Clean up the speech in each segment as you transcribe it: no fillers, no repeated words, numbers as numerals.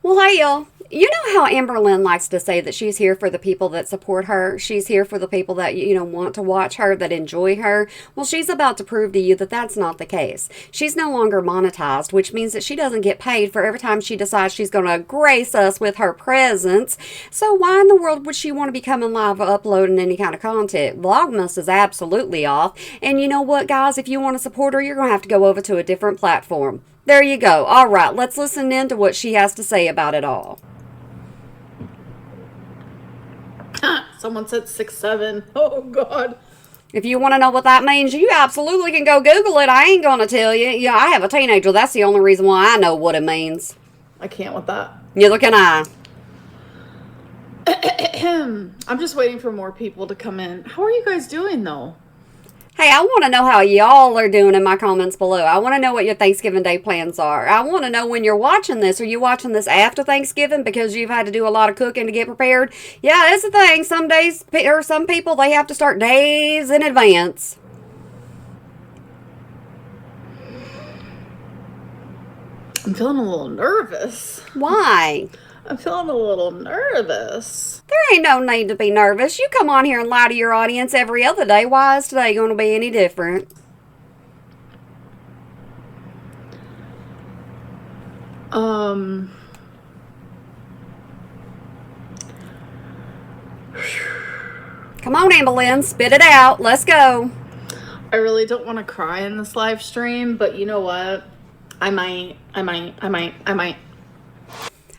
Well, hey, y'all. You know how Amberlynn likes to say that she's here for the people that support her? She's here for the people that, want to watch her, that enjoy her. Well, she's about to prove to you that that's not the case. She's no longer monetized, which means that she doesn't get paid for every time she decides she's going to grace us with her presence. So, why in the world would she want to be coming live uploading any kind of content? Vlogmas is absolutely off. And you know what, guys? If you want to support her, you're going to have to go over to a different platform. There you go. All right, let's listen in to what she has to say about it all. Someone said 6'7". Oh God. If you want to know what that means, you absolutely can go Google it. I ain't gonna tell you. Yeah, I have a teenager. That's the only reason why I know what it means. I can't with that. Neither can I. I'm just waiting for more people to come in. How are you guys doing though? Hey, I want to know how y'all are doing in my comments below. I want to know what your Thanksgiving Day plans are. I want to know when you're watching this. Are you watching this after Thanksgiving because you've had to do a lot of cooking to get prepared? Yeah, it's a thing. Some days, or some people, they have to start days in advance. I'm feeling a little nervous. Why? I'm feeling a little nervous. There ain't no need to be nervous. You come on here and lie to your audience every other day. Why is today going to be any different? Come on, Amberlynn, spit it out. Let's go. I really don't want to cry in this live stream, but you know what? I might.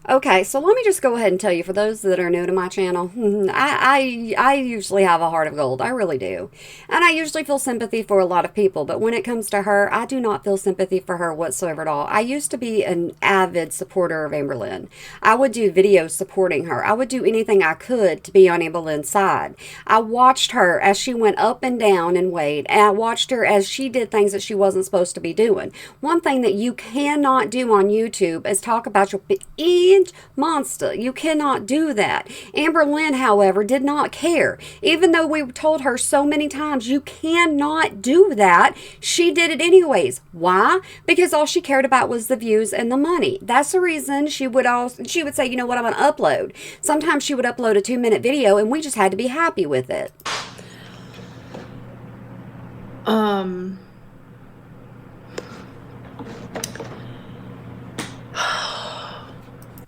Okay, so let me just go ahead and tell you, for those that are new to my channel, I usually have a heart of gold. I really do. And I usually feel sympathy for a lot of people, but when it comes to her, I do not feel sympathy for her whatsoever at all. I used to be an avid supporter of Amberlynn. I would do videos supporting her. I would do anything I could to be on Amberlynn's side. I watched her as she went up and down in weight, and I watched her as she did things that she wasn't supposed to be doing. One thing that you cannot do on YouTube is talk about your monster. You cannot do that. Amberlynn, however, did not care. Even though we told her so many times, you cannot do that, she did it anyways. Why? Because all she cared about was the views and the money. That's the reason she would say, you know what, I'm going to upload. Sometimes she would upload a 2-minute video and we just had to be happy with it.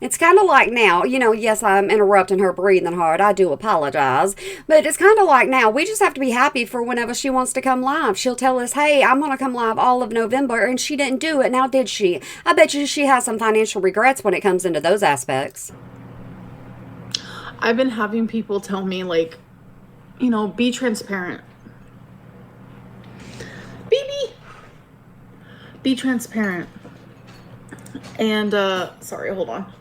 It's kind of like now, yes, I'm interrupting her breathing hard. I do apologize. But it's kind of like now, we just have to be happy for whenever she wants to come live. She'll tell us, hey, I'm going to come live all of November, and she didn't do it. Now, did she? I bet you she has some financial regrets when it comes into those aspects. I've been having people tell me, like, be transparent. Baby! Be transparent. And, sorry, hold on.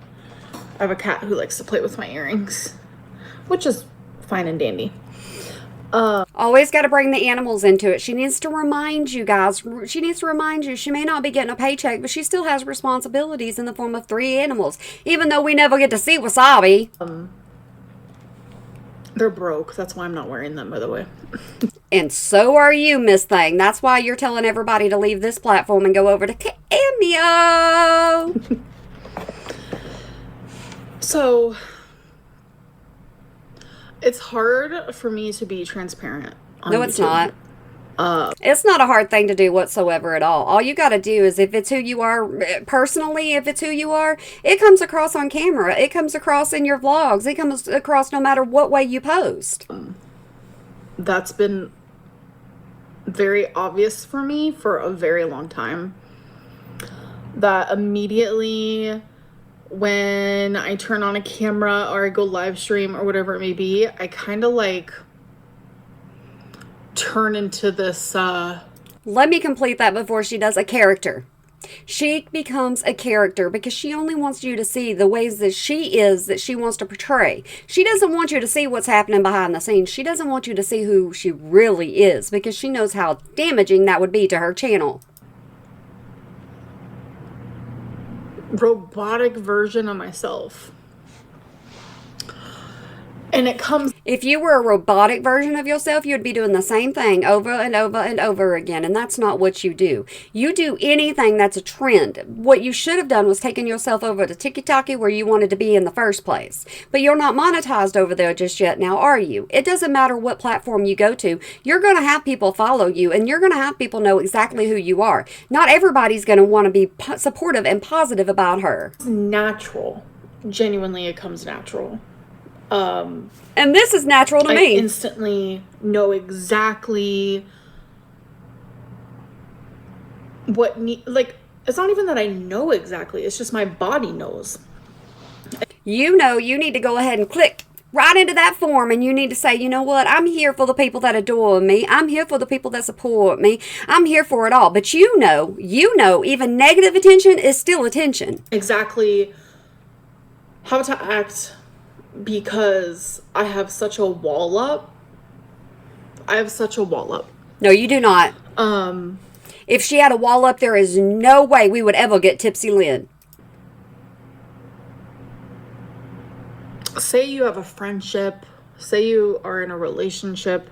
I have a cat who likes to play with my earrings, which is fine and dandy. Always got to bring the animals into it. She needs to remind you guys. She needs to remind you she may not be getting a paycheck, but she still has responsibilities in the form of 3 animals, even though we never get to see Wasabi. They're broke. That's why I'm not wearing them, by the way. And so are you, Miss Thing. That's why you're telling everybody to leave this platform and go over to Cameo. So, it's hard for me to be transparent on No, it's YouTube. not. It's not a hard thing to do whatsoever at all. All you got to do is, if it's who you are personally, if it's who you are, it comes across on camera. It comes across in your vlogs. It comes across no matter what way you post. That's been very obvious for me for a very long time. That immediately when I turn on a camera or I go live stream or whatever it may be, I kind of like turn into this Let me complete that before she does. A character. She becomes a character because she only wants you to see the ways that she is, that she wants to portray. She doesn't want you to see what's happening behind the scenes. She doesn't want you to see who she really is, because she knows how damaging that would be to her channel. robotic version of myself. And it comes... If you were a robotic version of yourself, you'd be doing the same thing over and over and over again, and that's not what you do. You do anything that's a trend. What you should have done was taken yourself over to TikTok where you wanted to be in the first place. But you're not monetized over there just yet now, are you? It doesn't matter what platform you go to. You're going to have people follow you, and you're going to have people know exactly who you are. Not everybody's going to want to be supportive and positive about her. Natural. Genuinely, it comes natural. And this is natural to me. I instantly know exactly what it's not even that I know exactly, it's just my body knows. You know you need to go ahead and click right into that form, and you need to say, you know what, I'm here for the people that adore me. I'm here for the people that support me. I'm here for it all. But you know, even negative attention is still attention. Exactly how to act, because I have such a wall up. No, you do not. If she had a wall up, there is no way we would ever get Tipsy Lynn. Say you have a friendship, say you are in a relationship,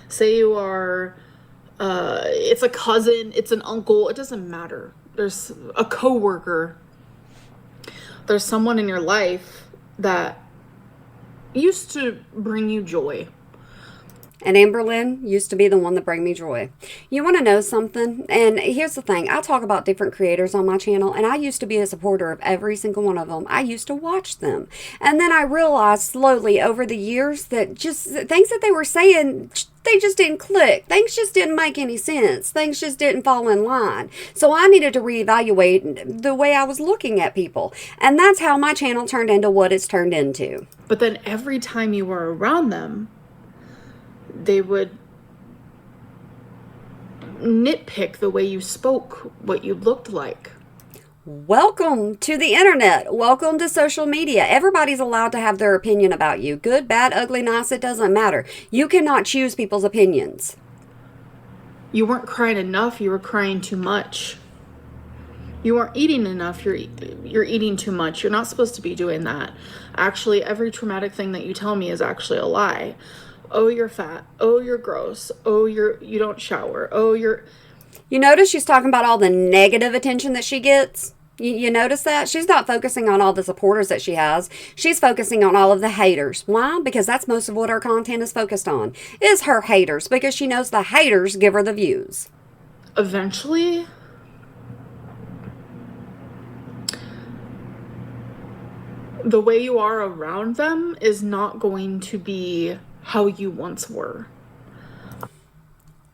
say you are, it's a cousin, it's an uncle, it doesn't matter. There's a coworker. There's someone in your life that used to bring you joy. And Amberlynn used to be the one that bring me joy. You want to know something? And here's the thing. I talk about different creators on my channel, and I used to be a supporter of every single one of them. I used to watch them. And then I realized slowly over the years that just things that they were saying, they just didn't click. Things just didn't make any sense. Things just didn't fall in line. So I needed to reevaluate the way I was looking at people. And that's how my channel turned into what it's turned into. But then every time you were around them, they would nitpick the way you spoke, what you looked like. Welcome to the internet. Welcome to social media. Everybody's allowed to have their opinion about you. Good, bad, ugly, nice, it doesn't matter. You cannot choose people's opinions. You weren't crying enough, you were crying too much. You weren't eating enough, you're eating too much. You're not supposed to be doing that. Actually, every traumatic thing that you tell me is actually a lie. Oh, you're fat. Oh, you're gross. Oh, you don't shower. Oh, you're... You notice she's talking about all the negative attention that she gets? You notice that? She's not focusing on all the supporters that she has. She's focusing on all of the haters. Why? Because that's most of what her content is focused on, is her haters, because she knows the haters give her the views. Eventually, the way you are around them is not going to be how you once were.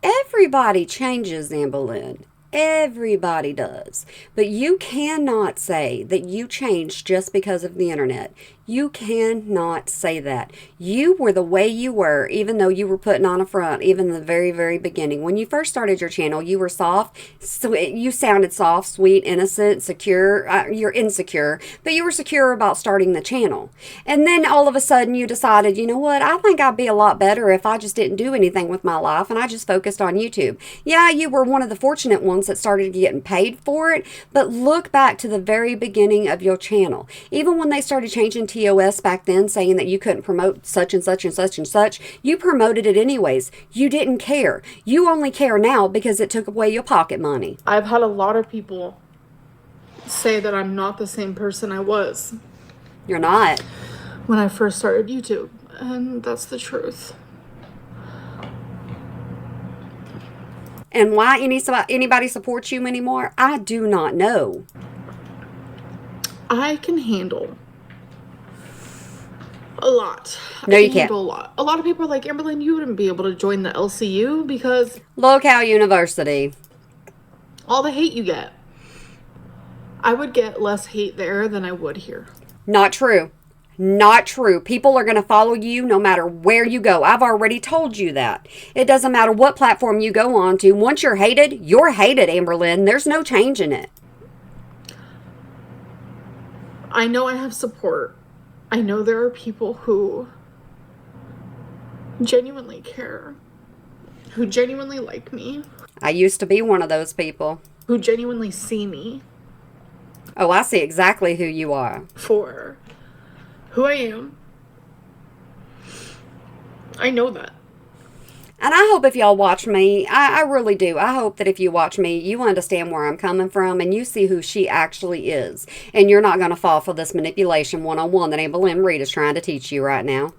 Everybody changes, Amberlynn. Everybody does. But you cannot say that you changed just because of the internet. You cannot say that. You were the way you were, even though you were putting on a front, even in the very, very beginning. When you first started your channel, you were soft. You sounded soft, sweet, innocent, secure. You're insecure, but you were secure about starting the channel. And then all of a sudden you decided, you know what, I think I'd be a lot better if I just didn't do anything with my life and I just focused on YouTube. Yeah, you were one of the fortunate ones that started getting paid for it, but look back to the very beginning of your channel. Even when they started changing TOS back then, saying that you couldn't promote such and such and such and such, you promoted it anyways. You didn't care. You only care now because it took away your pocket money. I've had a lot of people say that I'm not the same person I was. You're not. When I first started YouTube, and that's the truth. And why anybody supports you anymore, I do not know. I can handle a lot. No, you can't. A lot of people are like, Amberlynn, you wouldn't be able to join the LCU because... Local University. All the hate you get. I would get less hate there than I would here. Not true. Not true. People are going to follow you no matter where you go. I've already told you that. It doesn't matter what platform you go on to. Once you're hated, Amberlynn. There's no change in it. I know I have support. I know there are people who genuinely care, who genuinely like me. I used to be one of those people. Who genuinely see me. Oh, I see exactly who you are. For who I am I know that. And I hope if y'all watch me, I really do. I hope that if you watch me, you understand where I'm coming from and you see who she actually is. And you're not going to fall for this manipulation 101 that Amberlynn Reid is trying to teach you right now.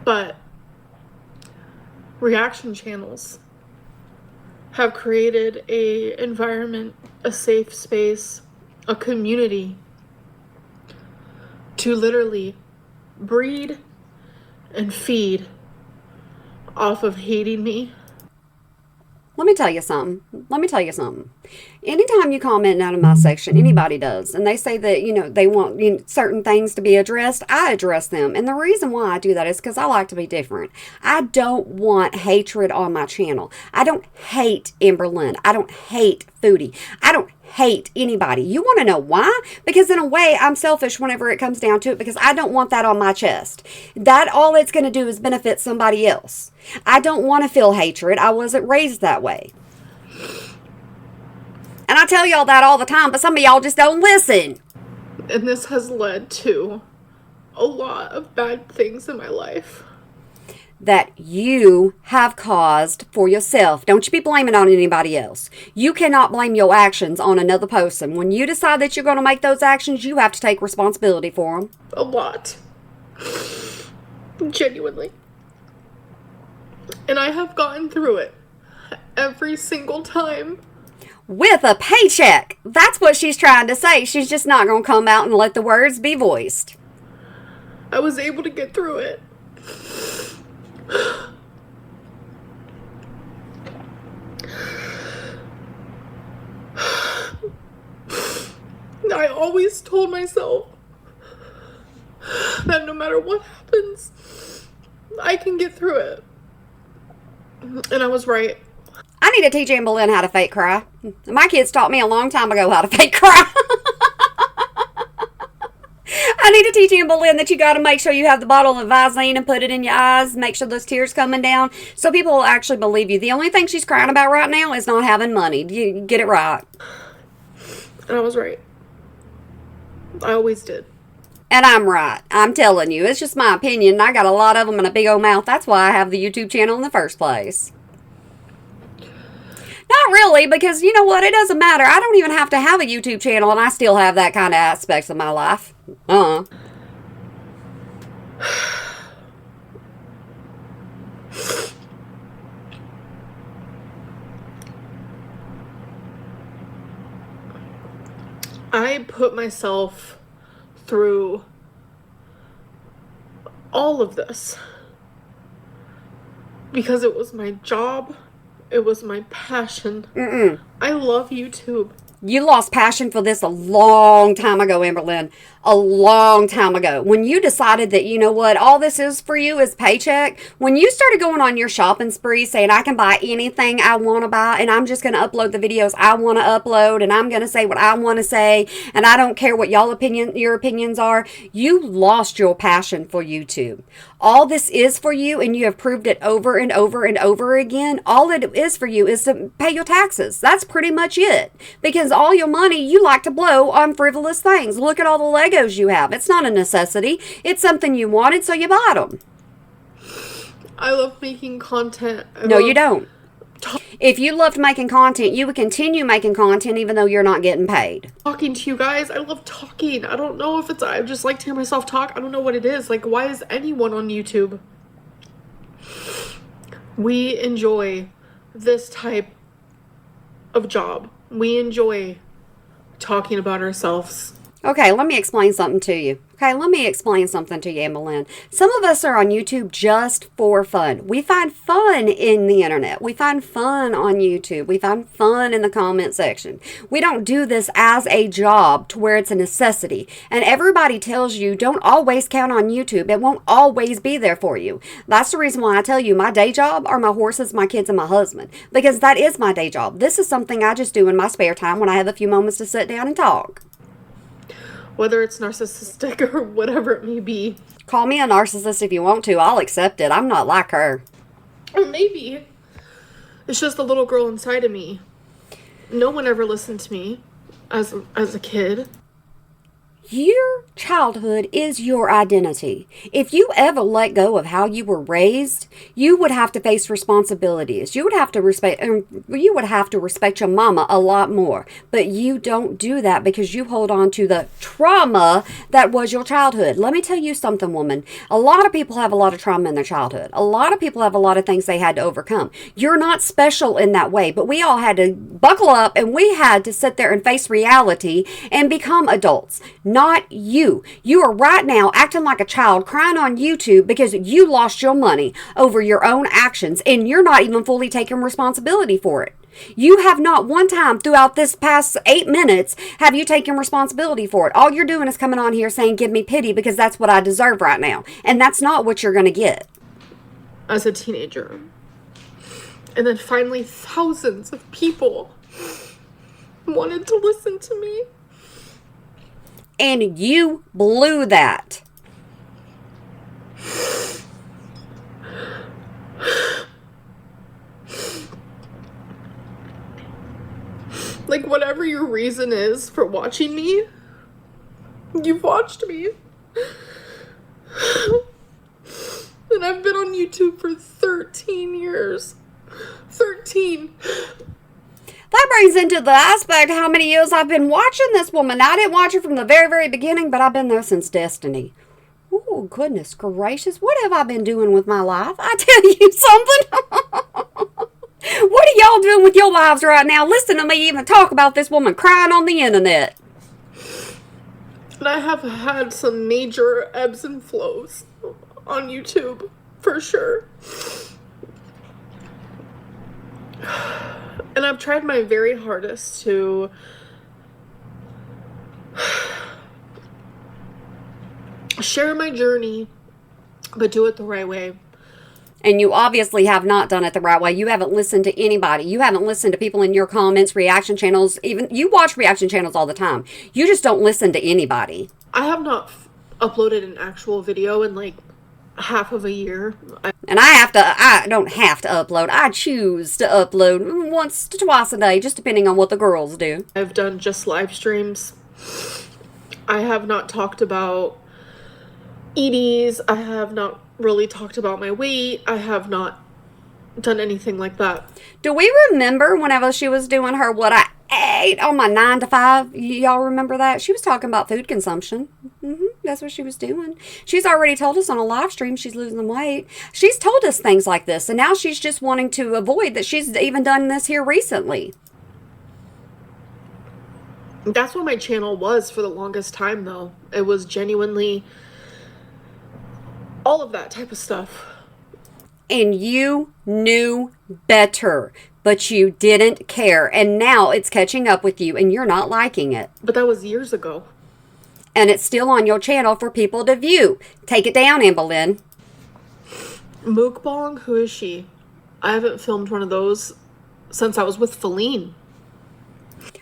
But reaction channels have created a environment, a safe space, a community to literally breed and feed off of hating me. Let me tell you something. Anytime you comment down in my section, anybody does, and they say that, they want certain things to be addressed, I address them. And the reason why I do that is because I like to be different. I don't want hatred on my channel. I don't hate Amberlynn. I don't hate Foodie. I don't hate anybody. You want to know why? Because in a way, I'm selfish whenever it comes down to it, because I don't want that on my chest. That all it's going to do is benefit somebody else. I don't want to feel hatred. I wasn't raised that way. And I tell y'all that all the time, but some of y'all just don't listen. And this has led to a lot of bad things in my life that you have caused for yourself. Don't you be blaming on anybody else. You cannot blame your actions on another person. When you decide that you're going to make those actions, you have to take responsibility for them. A lot. Genuinely. And I have gotten through it every single time. With a paycheck. That's what she's trying to say. She's just not going to come out and let the words be voiced. I was able to get through it. I always told myself that no matter what happens, I can get through it. And I was right. I need to teach Amberlynn how to fake cry. My kids taught me a long time ago how to fake cry. I need to teach Amberlynn that you got to make sure you have the bottle of Visine and put it in your eyes. Make sure those tears coming down so people will actually believe you. The only thing she's crying about right now is not having money. You get it right. And I was right. I always did. And I'm right. I'm telling you. It's just my opinion. I got a lot of them and a big old mouth. That's why I have the YouTube channel in the first place. Not really, because you know what? It doesn't matter. I don't even have to have a YouTube channel, and I still have that kind of aspects of my life. I put myself through all of this because it was my job. It was my passion. I love YouTube. You lost passion for this a long time ago, Amberlynn. A long time ago. When you decided that, you know what, all this is for you is paycheck. When you started going on your shopping spree saying I can buy anything I want to buy and I'm just going to upload the videos I want to upload and I'm going to say what I want to say and I don't care what your opinions are, you lost your passion for YouTube. All this is for you, and you have proved it over and over and over again, all it is for you is to pay your taxes. That's pretty much it. Because all your money you like to blow on frivolous things. Look at all the Legos you have. It's not a necessity. It's something you wanted, so you bought them. I love making content. No, you don't. If you loved making content, you would continue making content even though you're not getting paid. Talking to you guys, I love talking. I don't know if I just like to hear myself talk. I don't know what it is. Like, why is anyone on YouTube? We enjoy this type of job. We enjoy talking about ourselves. Okay, let me explain something to you. Amberlynn. Some of us are on YouTube just for fun. We find fun in the internet. We find fun on YouTube. We find fun in the comment section. We don't do this as a job to where it's a necessity. And everybody tells you don't always count on YouTube. It won't always be there for you. That's the reason why I tell you my day job are my horses, my kids, and my husband. Because that is my day job. This is something I just do in my spare time when I have a few moments to sit down and talk. Whether it's narcissistic or whatever it may be. Call me a narcissist if you want to. I'll accept it. I'm not like her. Or maybe it's just a little girl inside of me. No one ever listened to me as a kid. Your childhood is your identity. If you ever let go of how you were raised, you would have to face responsibilities. You would have to respect your mama a lot more. But you don't do that because you hold on to the trauma that was your childhood. Let me tell you something, woman. A lot of people have a lot of trauma in their childhood. A lot of people have a lot of things they had to overcome. You're not special in that way, but we all had to buckle up and we had to sit there and face reality and become adults. Not you. You are right now acting like a child crying on YouTube because you lost your money over your own actions and you're not even fully taking responsibility for it. You have not one time throughout this past 8 minutes have you taken responsibility for it. All you're doing is coming on here saying, give me pity because that's what I deserve right now. And that's not what you're going to get. As a teenager. And then finally thousands of people wanted to listen to me. And you blew that. Like, whatever your reason is for watching me, you've watched me. And I've been on YouTube for 13 years. 13. That brings into the aspect how many years I've been watching this woman. I didn't watch her from the very, very beginning, but I've been there since Destiny. Oh, goodness gracious. What have I been doing with my life? I tell you something. What are y'all doing with your lives right now? Listen to me even talk about this woman crying on the internet. And I have had some major ebbs and flows on YouTube, for sure. And I've tried my very hardest to share my journey, but do it the right way. And you obviously have not done it the right way. You haven't listened to anybody. You haven't listened to people in your comments, reaction channels. Even you watch reaction channels all the time. You just don't listen to anybody. I have not uploaded an actual video in like half of a year. And I don't have to upload. I choose to upload once to twice a day, just depending on what the girls do. I've done just live streams. I have not talked about EDs. I have not really talked about my weight. I have not done anything like that. Do we remember whenever she was doing her what I ate on my 9 to 5? Y'all remember that? She was talking about food consumption. That's what she was doing. She's already told us on a live stream she's losing weight. She's told us things like this, and now she's just wanting to avoid that. She's even done this here recently. That's what my channel was for the longest time, though. It was genuinely all of that type of stuff. And you knew better, but you didn't care. And now it's catching up with you, and you're not liking it. But that was years ago. And it's still on your channel for people to view. Take it down, Amberlynn. Mukbang? Who is she? I haven't filmed one of those since I was with Feline.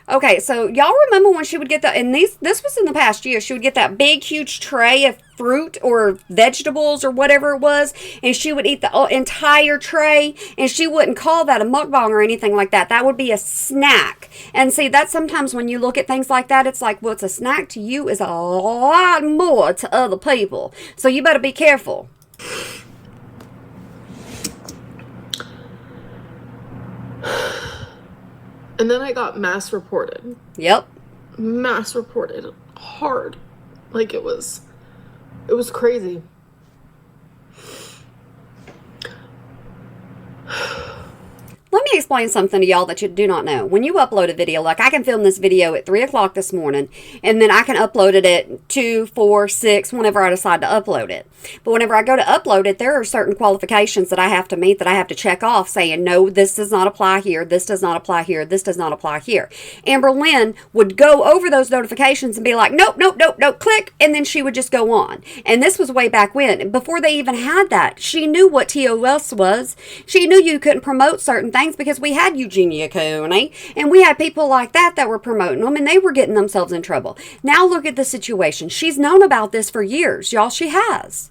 Okay, so y'all remember when she would get and this was in the past year, she would get that big, huge tray of fruit or vegetables or whatever it was, and she would eat the entire tray, and she wouldn't call that a mukbang or anything like that. That would be a snack. And see, that's sometimes when you look at things like that, it's like what's a snack to you is a lot more to other people. So you better be careful. And then I got mass reported. Yep. Mass reported hard. Like it was crazy. Let me explain something to y'all that you do not know. When you upload a video, like I can film this video at 3 o'clock this morning, and then I can upload it at 2, 4, 6, whenever I decide to upload it. But whenever I go to upload it, there are certain qualifications that I have to meet, that I have to check off, saying, no, this does not apply here, this does not apply here, this does not apply here. Amberlynn would go over those notifications and be like, nope, nope, nope, nope, click, and then she would just go on. And this was way back when. Before they even had that, she knew what TOS was. She knew you couldn't promote certain things because we had Eugenia Cooney and we had people like that were promoting them, and they were getting themselves in trouble. Now look at the situation. She's known about this for years, y'all. She has.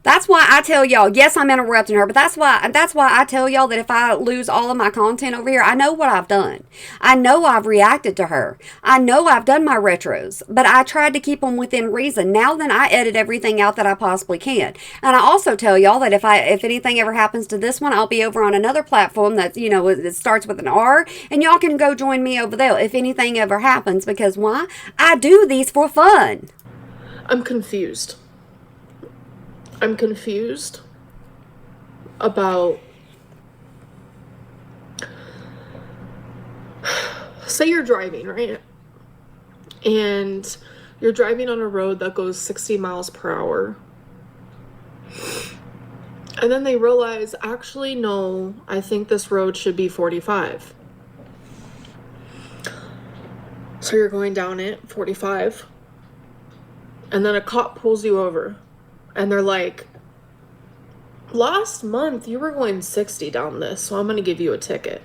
That's that's why I tell y'all, yes, I'm interrupting her, but that's why I tell y'all that if I lose all of my content over here, I know what I've done. I know I've reacted to her. I know I've done my retros, but I tried to keep them within reason. Now then I edit everything out that I possibly can. And I also tell y'all that if anything ever happens to this one, I'll be over on another platform that, it starts with an R, and y'all can go join me over there if anything ever happens, because why? I do these for fun. I'm confused. I'm confused about, say you're driving, right? And you're driving on a road that goes 60 miles per hour. And then they realize, actually, no, I think this road should be 45. So you're going down it, 45. And then a cop pulls you over. And they're like, last month you were going 60 down this, so I'm going to give you a ticket.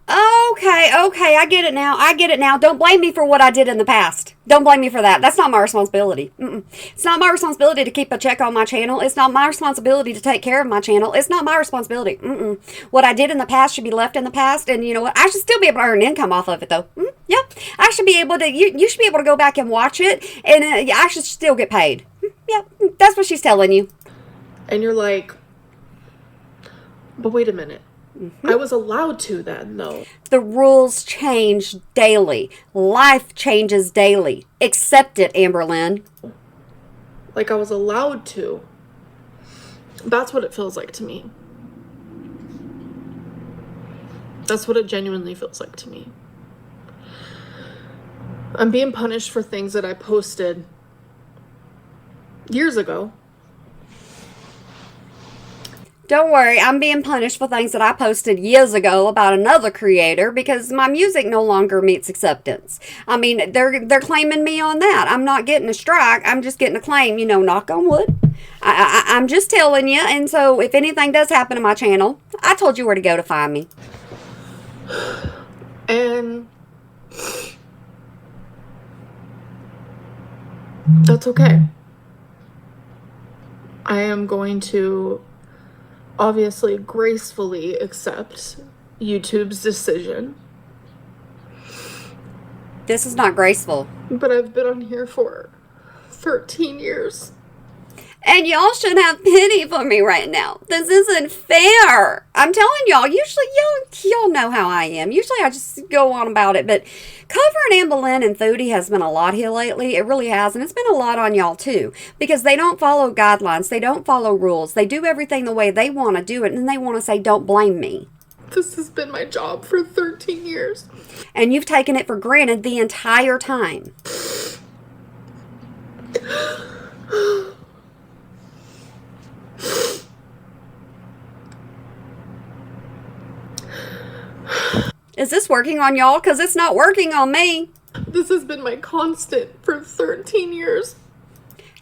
Okay, I get it now. Don't blame me for what I did in the past. Don't blame me for that. That's not my responsibility. It's not my responsibility to keep a check on my channel. It's not my responsibility to take care of my channel. It's not my responsibility. What I did in the past should be left in the past, and you know what? I should still be able to earn income off of it, though. Yep, I should be able to. You should be able to go back and watch it, and I should still get paid. Yep, that's what she's telling you. And you're like, but wait a minute. I was allowed to then, though. The rules change daily. Life changes daily. Accept it, Amberlynn. Like I was allowed to. That's what it feels like to me. That's what it genuinely feels like to me. I'm being punished for things that I posted years ago. Don't worry, I'm being punished for things that I posted years ago about another creator because my music no longer meets acceptance. I mean, they're claiming me on that. I'm not getting a strike. I'm just getting a claim, knock on wood. I'm just telling you. And so if anything does happen to my channel, I told you where to go to find me. And that's okay. I am going to obviously gracefully accept YouTube's decision. This is not graceful. But I've been on here for 13 years. And y'all should have pity for me right now. This isn't fair. I'm telling y'all, usually y'all know how I am. Usually I just go on about it. But covering Amberlynn and Foodie has been a lot here lately. It really has. And it's been a lot on y'all too. Because they don't follow guidelines. They don't follow rules. They do everything the way they want to do it. And then they want to say, don't blame me. This has been my job for 13 years. And you've taken it for granted the entire time. Is this working on y'all? Because it's not working on me. This has been my constant for 13 years.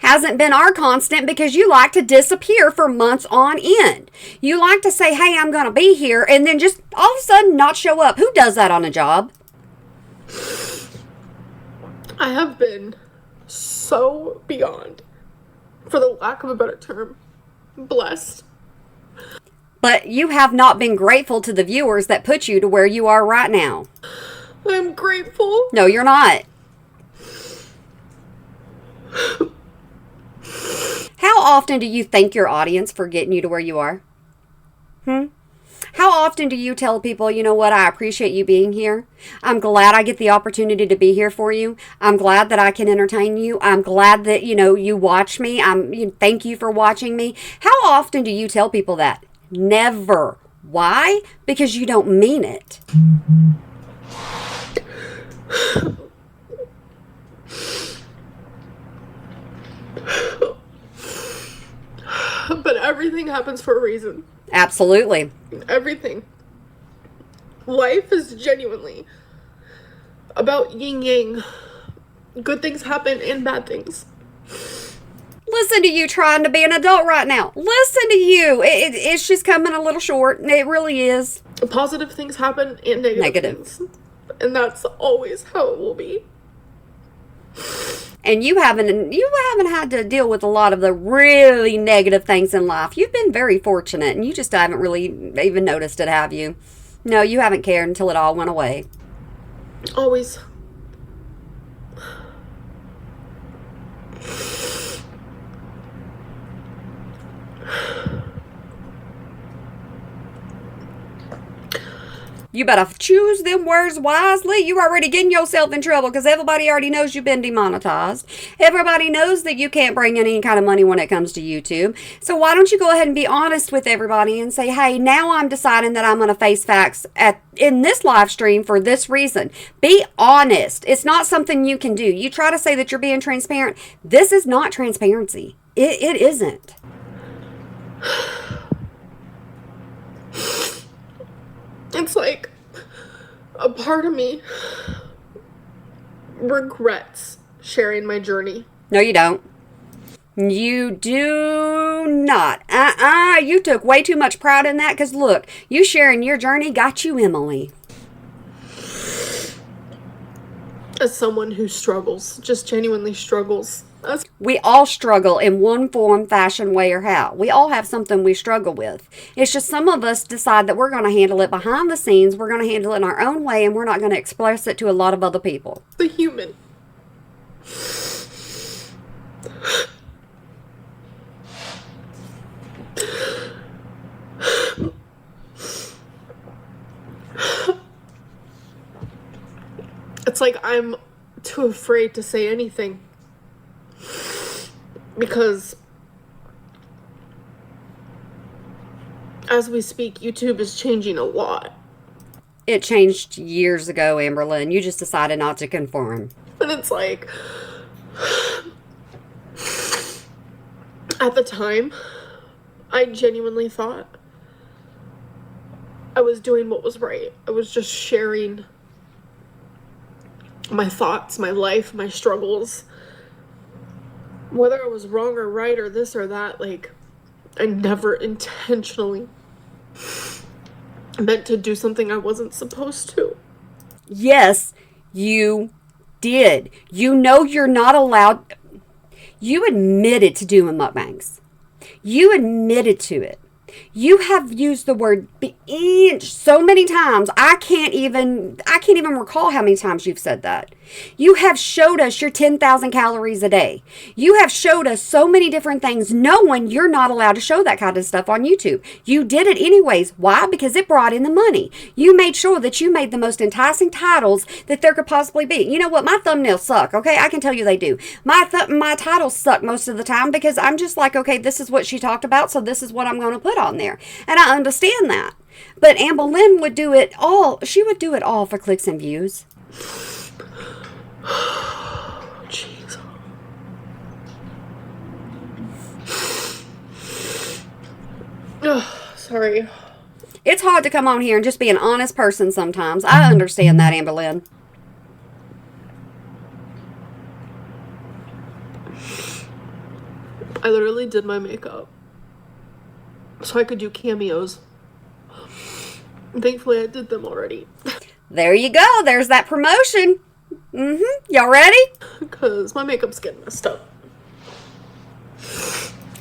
Hasn't been our constant because you like to disappear for months on end. You like to say, hey, I'm going to be here, and then just all of a sudden not show up. Who does that on a job? I have been so beyond, for the lack of a better term, blessed. But you have not been grateful to the viewers that put you to where you are right now. I'm grateful. No, you're not. How often do you thank your audience for getting you to where you are? How often do you tell people, you know what, I appreciate you being here. I'm glad I get the opportunity to be here for you. I'm glad that I can entertain you. I'm glad that, you watch me. Thank you for watching me. How often do you tell people that? Never. Why? Because you don't mean it. But everything happens for a reason. Absolutely. Everything. Life is genuinely about yin yang. Good things happen and bad things. Listen to you trying to be an adult right now. Listen to you. It's just coming a little short. It really is. Positive things happen and negative things. And that's always how it will be. And you haven't had to deal with a lot of the really negative things in life. You've been very fortunate, and you just haven't really even noticed it, have you? No, you haven't cared until it all went away. Always. You better choose them words wisely. You already getting yourself in trouble because everybody already knows you've been demonetized. Everybody knows that you can't bring in any kind of money when it comes to YouTube. So why don't you go ahead and be honest with everybody and say, hey, now I'm deciding that I'm going to face facts in this live stream for this reason. Be honest. It's not something you can do. You try to say that you're being transparent. This is not transparency. It isn't. It's like a part of me regrets sharing my journey. No, you don't. You do not. You took way too much pride in that because look, you sharing your journey got you Emily. As someone who struggles, just genuinely struggles. We all struggle in one form, fashion, way, or how. We all have something we struggle with. It's just some of us decide that we're going to handle it behind the scenes, we're going to handle it in our own way, and we're not going to express it to a lot of other people. The human. It's like I'm too afraid to say anything. Because as we speak, YouTube is changing a lot. It changed years ago, Amberlynn. You just decided not to conform. And it's like, at the time, I genuinely thought I was doing what was right. I was just sharing my thoughts, my life, my struggles. Whether I was wrong or right or this or that, like, I never intentionally meant to do something I wasn't supposed to. Yes, you did. You know you're not allowed. You admitted to doing mukbangs. You admitted to it. You have used the word binge so many times. I can't even recall how many times you've said that. You have showed us your 10,000 calories a day. You have showed us so many different things knowing you're not allowed to show that kind of stuff on YouTube. You did it anyways. Why? Because it brought in the money. You made sure that you made the most enticing titles that there could possibly be. You know what? My thumbnails suck, okay? I can tell you they do. My titles suck most of the time because I'm just like, okay, this is what she talked about, so this is what I'm going to put on there. And I understand that. But Amberlynn would do it all. She would do it all for clicks and views. Jeez. Oh, sorry. It's hard to come on here and just be an honest person sometimes. I understand that, Amberlynn. I literally did my makeup so I could do cameos. Thankfully, I did them already. There you go. There's that promotion. Y'all ready? Because my makeup's getting messed up.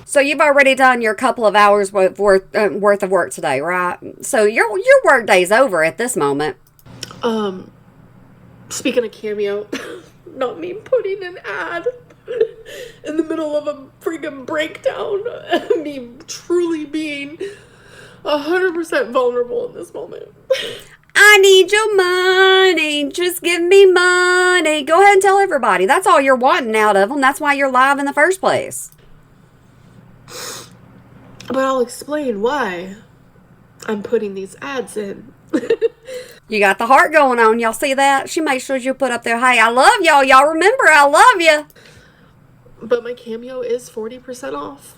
So you've already done your couple of hours worth of work today, right? So your work day's over at this moment. Speaking of cameo, not me putting an ad in the middle of a freaking breakdown. Me truly being 100% vulnerable in this moment. I need your money. Just give me money. Go ahead and tell everybody. That's all you're wanting out of them. That's why you're live in the first place. But I'll explain why I'm putting these ads in. You got the heart going on. Y'all see that? She makes sure you put up there, hey, I love y'all. Y'all remember, I love you. But my cameo is 40% off.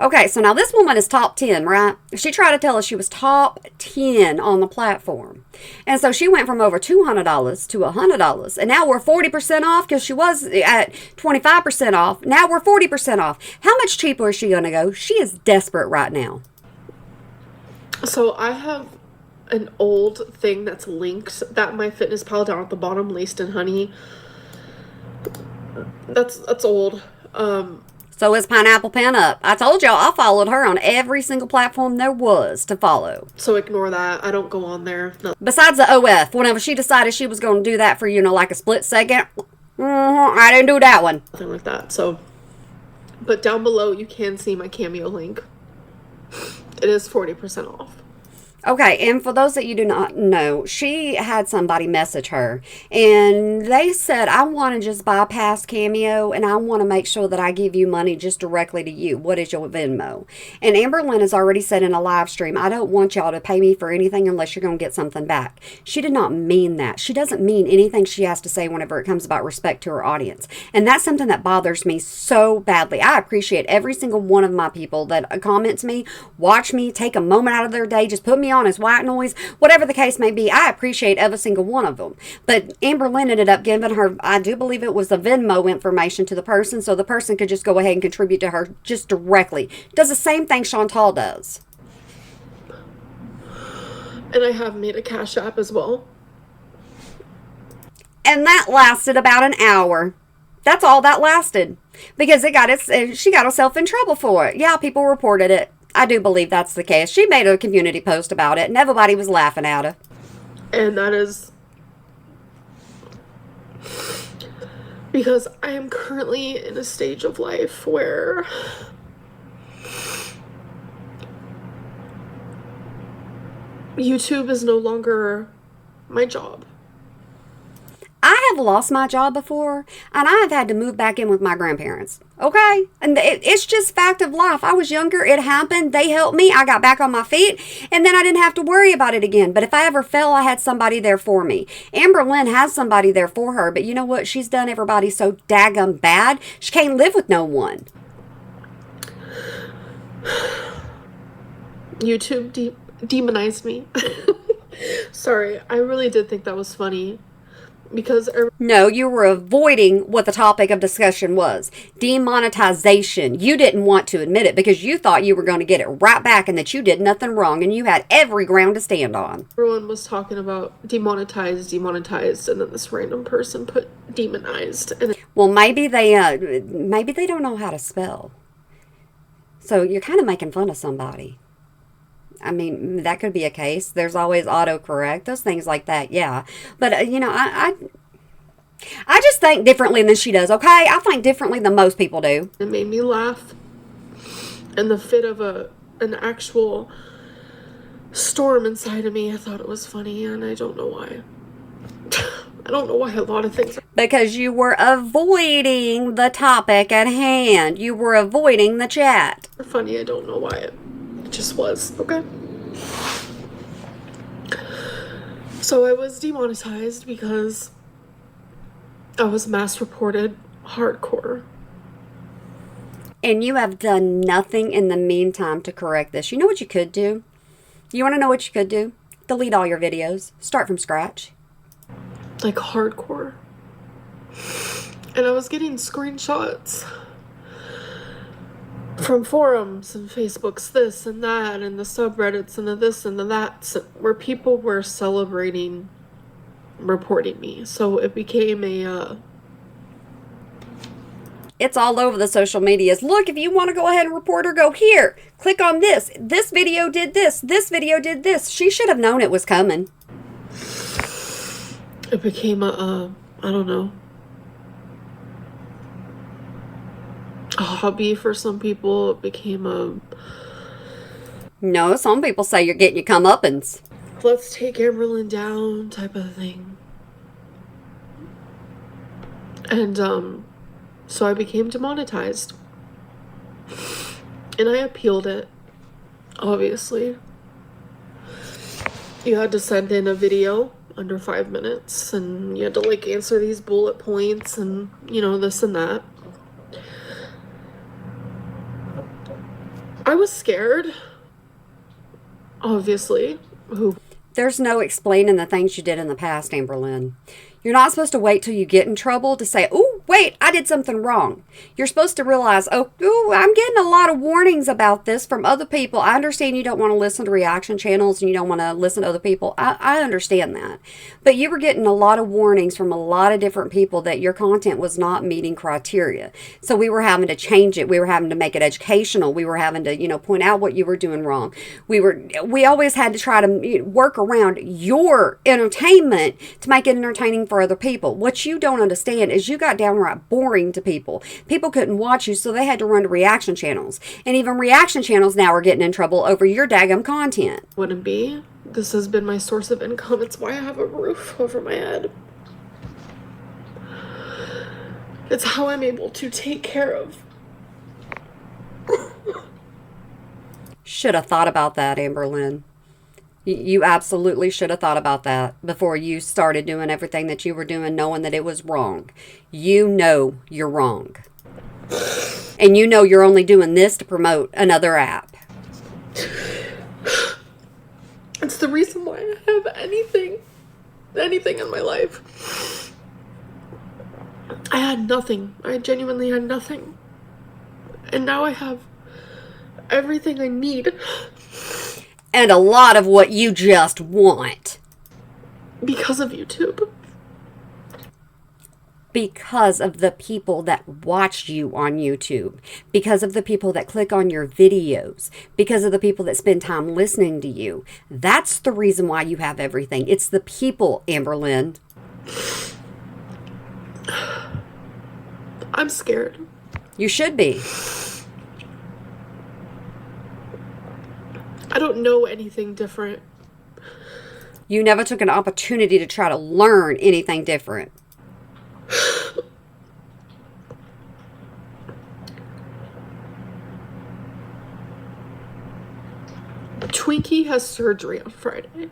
Okay, so now this woman is top 10, right? She tried to tell us she was top 10 on the platform. And so she went from over $200 to $100. And now we're 40% off because she was at 25% off. Now we're 40% off. How much cheaper is she going to go? She is desperate right now. So I have an old thing that's linked that MyFitnessPal down at the bottom, Laced in Honey. That's old. So is Pineapple Pen Up. I told y'all I followed her on every single platform there was to follow. So ignore that. I don't go on there. No. Besides the OF, whenever she decided she was going to do that for, like a split second, I didn't do that one. Nothing like that. So, but down below you can see my Cameo link. It is 40% off. Okay, and for those that you do not know, she had somebody message her, and they said, I want to just bypass Cameo, and I want to make sure that I give you money just directly to you. What is your Venmo? And Amberlynn has already said in a live stream, I don't want y'all to pay me for anything unless you're going to get something back. She did not mean that. She doesn't mean anything she has to say whenever it comes about respect to her audience. And that's something that bothers me so badly. I appreciate every single one of my people that comments me, watch me, take a moment out of their day, just put me on as white noise, whatever the case may be. I appreciate every single one of them. But Amberlynn ended up giving her, I do believe it was the Venmo information to the person, so the person could just go ahead and contribute to her just directly. Does the same thing Chantal does. And I have made a Cash App as well. And that lasted about an hour. That's all that lasted. Because she got herself in trouble for it. Yeah, people reported it. I do believe that's the case. She made a community post about it, and everybody was laughing at her. And that is because I am currently in a stage of life where YouTube is no longer my job. I have lost my job before, and I have had to move back in with my grandparents. Okay? And it's just fact of life. I was younger. It happened. They helped me. I got back on my feet, and then I didn't have to worry about it again. But if I ever fell, I had somebody there for me. Amberlynn has somebody there for her, but you know what? She's done everybody so daggum bad, she can't live with no one. YouTube demonized me. Sorry, I really did think that was funny. Because no, you were avoiding what the topic of discussion was. Demonetization. You didn't want to admit it because you thought you were going to get it right back and that you did nothing wrong and you had every ground to stand on. Everyone was talking about demonetized, and then this random person put demonized. And well, maybe they don't know how to spell. So you're kind of making fun of somebody. I mean, that could be a case. There's always autocorrect, those things like that, yeah. But, I just think differently than she does, okay? I think differently than most people do. It made me laugh in the fit of an actual storm inside of me. I thought it was funny, and I don't know why. I don't know why a lot of things. Because you were avoiding the topic at hand. You were avoiding the chat. Funny, I don't know why it just was. Okay. So I was demonetized because I was mass reported hardcore. And you have done nothing in the meantime to correct this. You know what you could do? You want to know what you could do? Delete all your videos. Start from scratch. Like hardcore. And I was getting screenshots from forums and Facebooks, this and that, and the subreddits and the this and the that, where people were celebrating reporting me. So it became it's all over the social medias. Look, if you want to go ahead and report her, go here. Click on this. This video did this. This video did this. She should have known it was coming. It became I don't know, a hobby for some people. It became a... No, some people say you're getting your comeuppance. Let's take Amberlynn down type of thing. And so I became demonetized. And I appealed it, obviously. You had to send in a video under 5 minutes, and you had to like answer these bullet points and this and that. I was scared, obviously. There's no explaining the things you did in the past, Amberlynn. You're not supposed to wait till you get in trouble to say, "Ooh, wait, I did something wrong. You're supposed to realize, oh, ooh, I'm getting a lot of warnings about this from other people. I understand you don't want to listen to reaction channels and you don't want to listen to other people. I understand that. But you were getting a lot of warnings from a lot of different people that your content was not meeting criteria. So we were having to change it. We were having to make it educational. We were having to, point out what you were doing wrong. We always had to try to work around your entertainment to make it entertaining for other people. What you don't understand is you got downright boring to people. People couldn't watch you, so they had to run to reaction channels. And even reaction channels now are getting in trouble over your daggum content. Wouldn't be. This has been my source of income. It's why I have a roof over my head. It's how I'm able to take care of. Should have thought about that, Amberlynn. You absolutely should have thought about that before you started doing everything that you were doing, knowing that it was wrong. You know you're wrong. And you know you're only doing this to promote another app. It's the reason why I have anything in my life. I had nothing. I genuinely had nothing. And now I have everything I need. And a lot of what you just want. Because of YouTube. Because of the people that watch you on YouTube. Because of the people that click on your videos. Because of the people that spend time listening to you. That's the reason why you have everything. It's the people, Amberlynn. I'm scared. You should be. I don't know anything different. You never took an opportunity to try to learn anything different. Twinkie has surgery on Friday.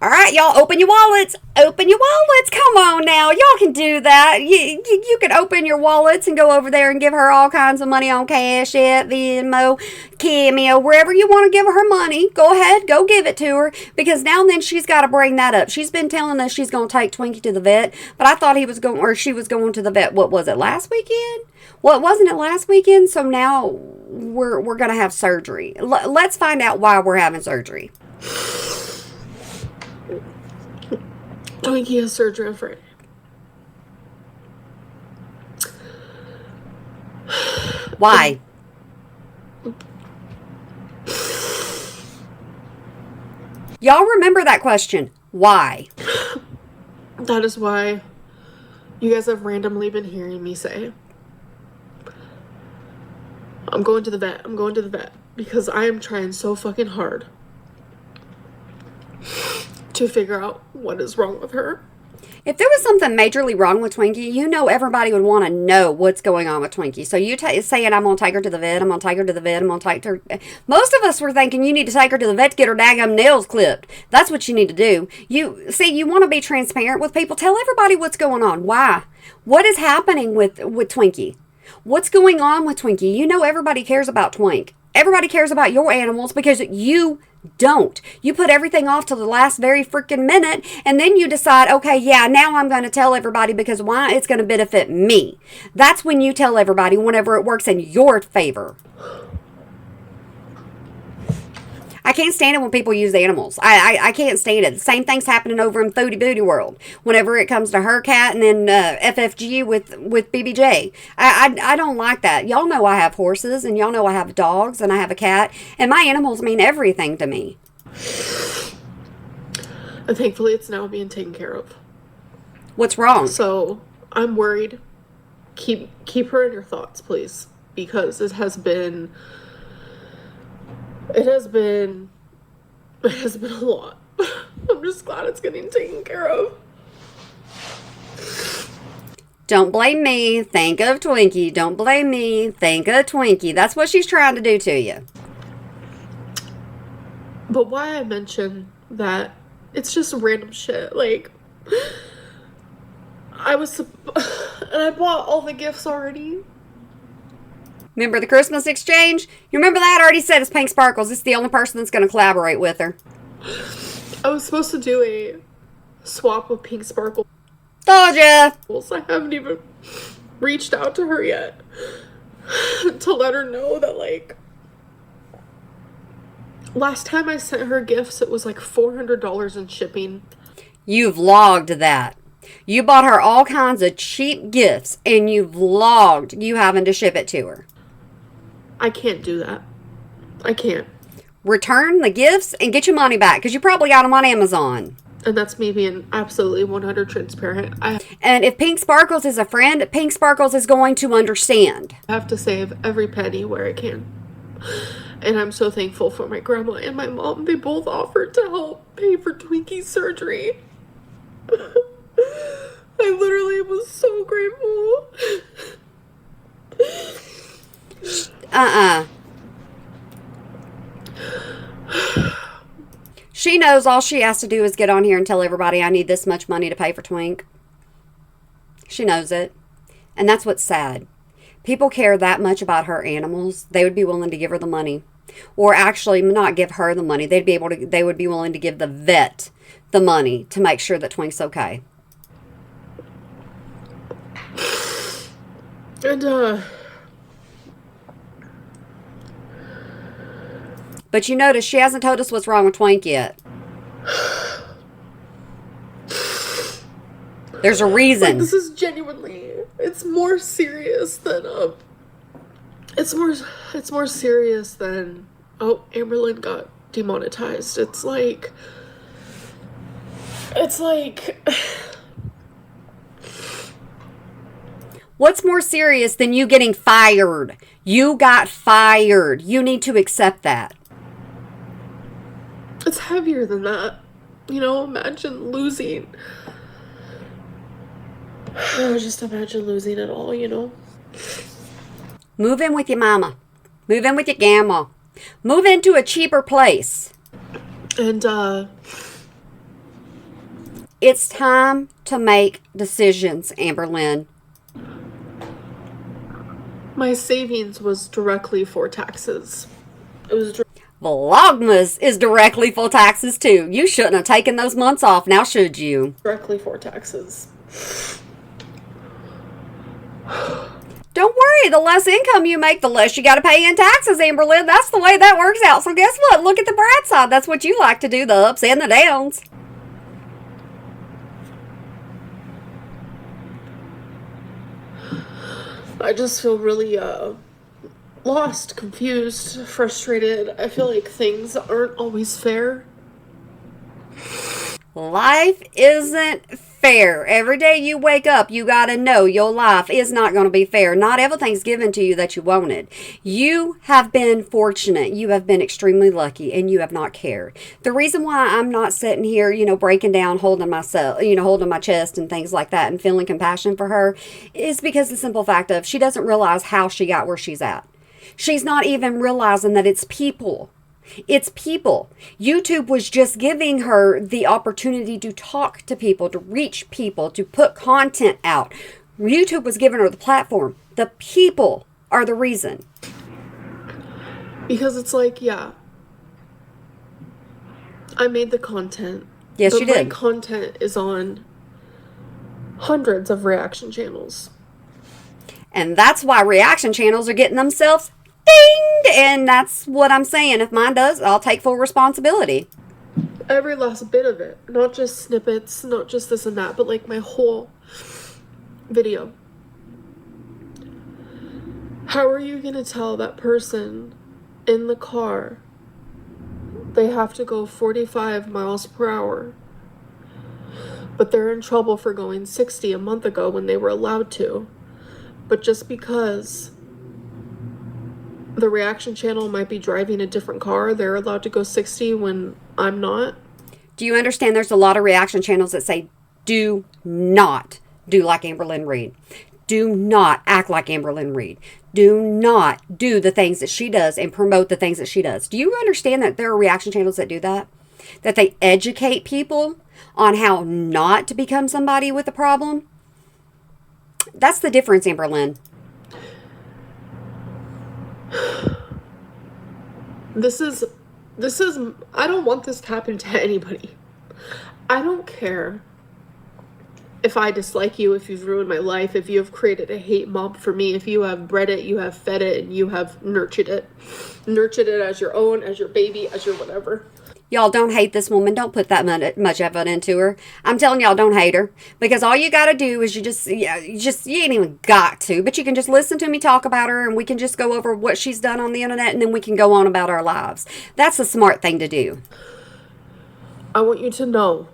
All right, y'all, open your wallets. Open your wallets. Come on now. Y'all can do that. You can open your wallets and go over there and give her all kinds of money on Cash App, Venmo, Cameo, wherever you want to give her money. Go ahead. Go give it to her. Because now and then she's got to bring that up. She's been telling us she's going to take Twinkie to the vet. But I thought she was going to the vet. What was it, last weekend? Well, wasn't it last weekend? So now we're going to have surgery. Let's find out why we're having surgery. Twinkie has surgery on Friday. Why? Y'all remember that question. Why? That is why you guys have randomly been hearing me say, I'm going to the vet. I'm going to the vet. Because I am trying so fucking hard to figure out what is wrong with her. If there was something majorly wrong with Twinkie, you know everybody would want to know what's going on with Twinkie. So you saying, I'm going to take her to the vet, I'm going to take her to the vet, I'm going to take her... Most of us were thinking you need to take her to the vet to get her daggum nails clipped. That's what you need to do. You want to be transparent with people. Tell everybody what's going on. Why? What is happening with Twinkie? What's going on with Twinkie? You know everybody cares about Twink. Everybody cares about your animals because you don't. You put everything off to the last very freaking minute, and then you decide, okay, yeah, now I'm going to tell everybody because why? It's going to benefit me. That's when you tell everybody whenever it works in your favor. I can't stand it when people use animals. I can't stand it. The same thing's happening over in Foodie Booty World. Whenever it comes to her cat and then FFG with BBJ. I don't like that. Y'all know I have horses and y'all know I have dogs and I have a cat. And my animals mean everything to me. And thankfully it's now being taken care of. What's wrong? So I'm worried. Keep her in your thoughts, please. Because it has been a lot. I'm just glad it's getting taken care of. Don't blame me. Think of Twinkie. Don't blame me. Think of Twinkie. That's what she's trying to do to you. But why I mention that, it's just random shit. Like, and I bought all the gifts already. Remember the Christmas exchange? You remember that? I already said it's Pink Sparkles. It's the only person that's going to collaborate with her. I was supposed to do a swap with Pink Sparkle. Told ya. I haven't even reached out to her yet to let her know that, like, last time I sent her gifts, it was like $400 in shipping. You've logged that. You bought her all kinds of cheap gifts, and you've logged you having to ship it to her. I can't do that. I can't. Return the gifts and get your money back, because you probably got them on Amazon. And that's me being absolutely 100 transparent. I And if Pink Sparkles is a friend, Pink Sparkles is going to understand. have to save every penny where I can. And I'm so thankful for my grandma and my mom. They both offered to help pay for Twinkie's surgery. I literally was so grateful. She knows all she has to do is get on here and tell everybody I need this much money to pay for Twink. She knows it. And that's what's sad. People care that much about her animals, they would be willing to give her the money. Or actually not give her the money. They would be willing to give the vet the money to make sure that Twink's okay. And But you notice she hasn't told us what's wrong with Twink yet. There's a reason. like, this is genuinely, it's more serious than it's more serious than, oh, Amberlynn got demonetized. It's like What's more serious than you getting fired? You got fired. You need to accept that. it's heavier than that. You know, imagine losing. Just imagine losing it all, you know? Move in with your mama. Move in with your grandma. Move into a cheaper place. And It's time to make decisions, Amberlynn. my savings was directly for taxes. It was Vlogmas is directly for taxes too. You shouldn't have taken those months off, now should you? directly for taxes. Don't worry, the less income you make, the less you got to pay in taxes, Amberlynn. That's the way that works out. So guess what? Look at the bright side. That's what you like to do, the ups and the downs. I just feel really lost, confused, frustrated. I feel like things aren't always fair. Life isn't fair. Every day you wake up, you got to know your life is not going to be fair. Not everything's given to you that you wanted. You have been fortunate. You have been extremely lucky, and you have not cared. The reason why I'm not sitting here, breaking down, holding myself, holding my chest and things like that and feeling compassion for her is because the simple fact of she doesn't realize how she got where she's at. She's not even realizing that it's people. It's people. YouTube was just giving her the opportunity to talk to people, to reach people, to put content out. YouTube was giving her the platform. The people are the reason. Because it's like, yeah, I made the content. Yes, but you did. My content is on hundreds of reaction channels. And that's why reaction channels are getting themselves dinged. And that's what I'm saying. If mine does, I'll take full responsibility. Every last bit of it. Not just snippets, not just this and that, but like my whole video. How are you going to tell that person in the car they have to go 45 miles per hour, but they're in trouble for going 60 a month ago when they were allowed to? But just because the reaction channel might be driving a different car, they're allowed to go 60 when I'm not? Do you understand there's a lot of reaction channels that say, do not do like Amberlynn Reid. Do not act like Amberlynn Reid. Do not do the things that she does and promote the things that she does. Do you understand that there are reaction channels that do that? That they educate people on how not to become somebody with a problem? That's the difference, Amberlynn. This is, I don't want this to happen to anybody. I don't care if I dislike you, if you've ruined my life, if you have created a hate mob for me, if you have bred it, you have fed it, and you have nurtured it as your own, as your baby, as your whatever. Y'all don't hate this woman. Don't put that much effort into her. I'm telling y'all, don't hate her. Because all you got to do is you ain't even got to. But you can just listen to me talk about her, and we can just go over what she's done on the internet, and then we can go on about our lives. That's a smart thing to do. I want you to know,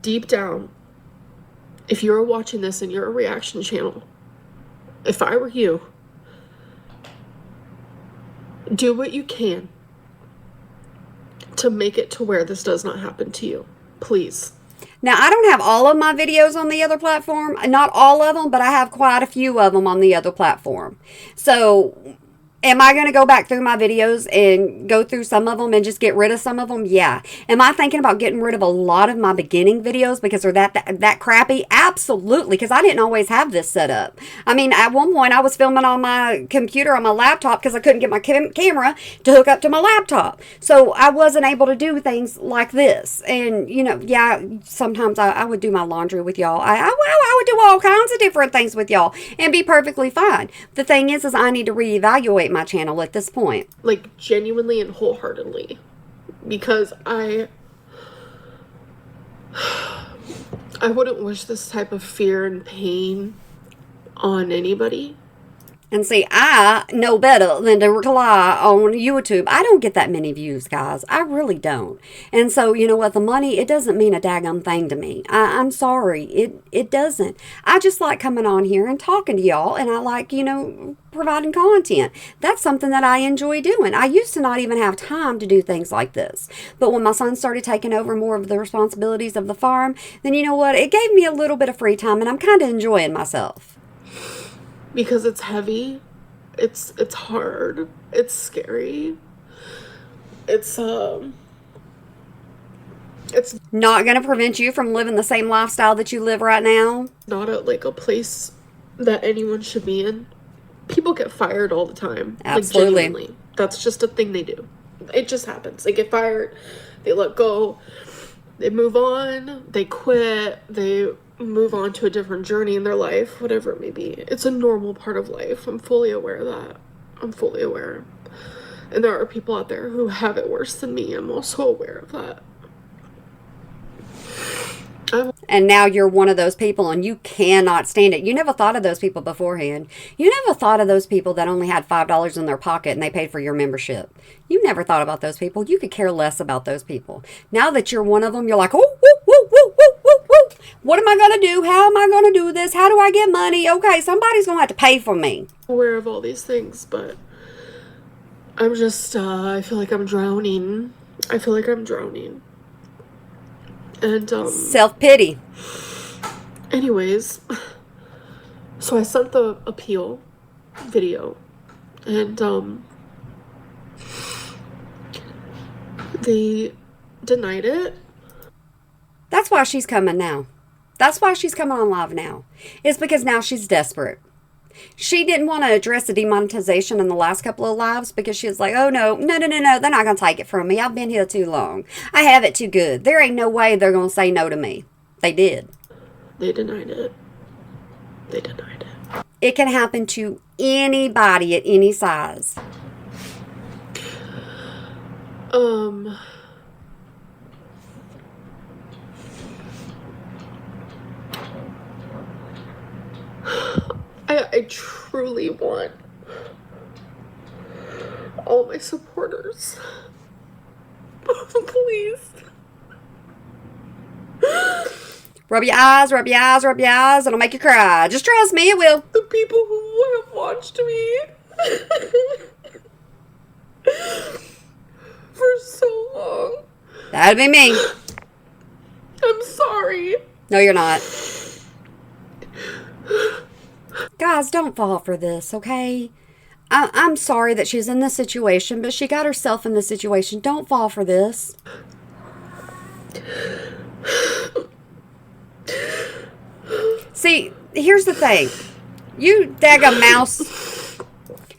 deep down, if you're watching this and you're a reaction channel, if I were you, do what you can to make it to where this does not happen to you. Please. Now, I don't have all of my videos on the other platform. Not all of them, but I have quite a few of them on the other platform. So, am I going to go back through my videos and go through some of them and just get rid of some of them? Yeah. Am I thinking about getting rid of a lot of my beginning videos because they're that crappy? Absolutely, because I didn't always have this set up. I mean, at one point I was filming on my computer on my laptop because I couldn't get my camera to hook up to my laptop. So I wasn't able to do things like this. And, yeah, sometimes I would do my laundry with y'all. I would do all kinds of different things with y'all and be perfectly fine. The thing is I need to reevaluate my channel at this point. Like, genuinely and wholeheartedly. Because I wouldn't wish this type of fear and pain on anybody. And see, I know better than to rely on YouTube. I don't get that many views, guys. I really don't. And so, you know what? The money, it doesn't mean a daggum thing to me. I'm sorry. It doesn't. I just like coming on here and talking to y'all. And I like, providing content. That's something that I enjoy doing. I used to not even have time to do things like this. But when my son started taking over more of the responsibilities of the farm, then you know what? It gave me a little bit of free time. And I'm kind of enjoying myself. Because it's heavy, it's hard, it's scary, it's not going to prevent you from living the same lifestyle that you live right now. Not a place that anyone should be in. People get fired all the time. Absolutely. Like, genuinely. That's just a thing they do. It just happens. They get fired, they let go, they move on, they quit, they move on to a different journey in their life, whatever it may be. It's a normal part of life. I'm fully aware of that. I'm fully aware. And there are people out there who have it worse than me. I'm also aware of that. And now you're one of those people and you cannot stand it. You never thought of those people beforehand. You never thought of those people that only had $5 in their pocket and they paid for your membership. You never thought about those people. You could care less about those people. Now that you're one of them, you're like, oh, woo, woo, woo, woo, woo, woo. What am I going to do? How am I going to do this? How do I get money? Okay, somebody's going to have to pay for me. I'm aware of all these things, but I'm just, I feel like I'm drowning. And, self-pity. Anyways, so I sent the appeal video, and, they denied it. That's why she's coming now. That's why she's coming on live now. It's because now she's desperate. She didn't want to address the demonetization in the last couple of lives because she was like, oh, no, they're not going to take it from me. I've been here too long. I have it too good. There ain't no way they're going to say no to me. They did. They denied it. It can happen to anybody at any size. I truly want all my supporters. Please. Rub your eyes. It'll make you cry. Just trust me, it will. The people who have watched me for so long. That'd be me. I'm sorry. No, you're not. Guys, don't fall for this, okay? I'm sorry that she's in this situation, but she got herself in this situation. Don't fall for this. See, here's the thing. You daggum mouse.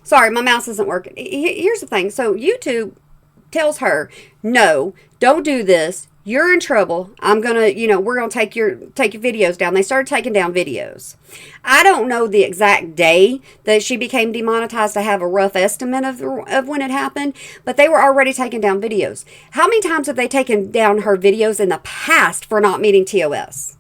Sorry, my mouse isn't working. Here's the thing. So YouTube tells her, no, don't do this. you're in trouble. I'm going to, we're going to take your videos down. They started taking down videos. I don't know the exact day that she became demonetized. I have a rough estimate of when it happened, but they were already taking down videos. How many times have they taken down her videos in the past for not meeting TOS?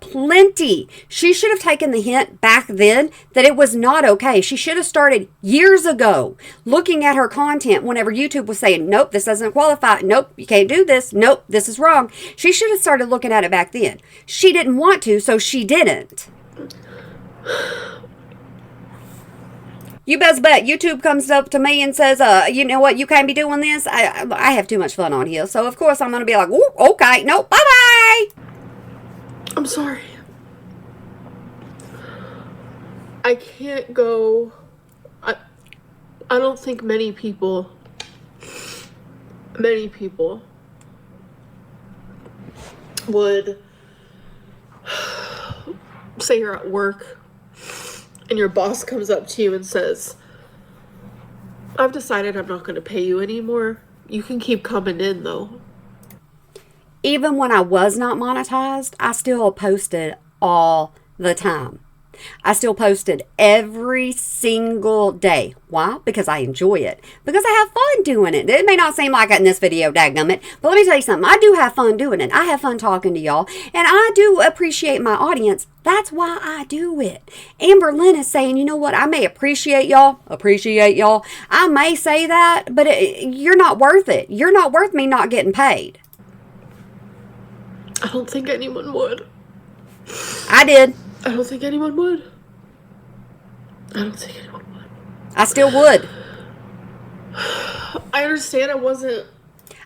Plenty. She should have taken the hint back then that it was not okay. She should have started years ago looking at her content whenever YouTube was saying, nope, this doesn't qualify. Nope, you can't do this. Nope, this is wrong. She should have started looking at it back then. She didn't want to, so she didn't. You best bet YouTube comes up to me and says, you know what, you can't be doing this. I have too much fun on here. So, of course, I'm going to be like, okay, nope, bye-bye. I'm sorry. I can't go. I don't think many people would say you're at work and your boss comes up to you and says, I've decided I'm not going to pay you anymore. You can keep coming in though. Even when I was not monetized, I still posted all the time. I still posted every single day. Why? Because I enjoy it. Because I have fun doing it. It may not seem like it in this video, dadgummit, but let me tell you something. I do have fun doing it. I have fun talking to y'all, and I do appreciate my audience. That's why I do it. Amberlynn is saying, you know what? I may appreciate y'all. I may say that, but you're not worth it. You're not worth me not getting paid. I don't think anyone would. I did. I don't think anyone would. I still would. I understand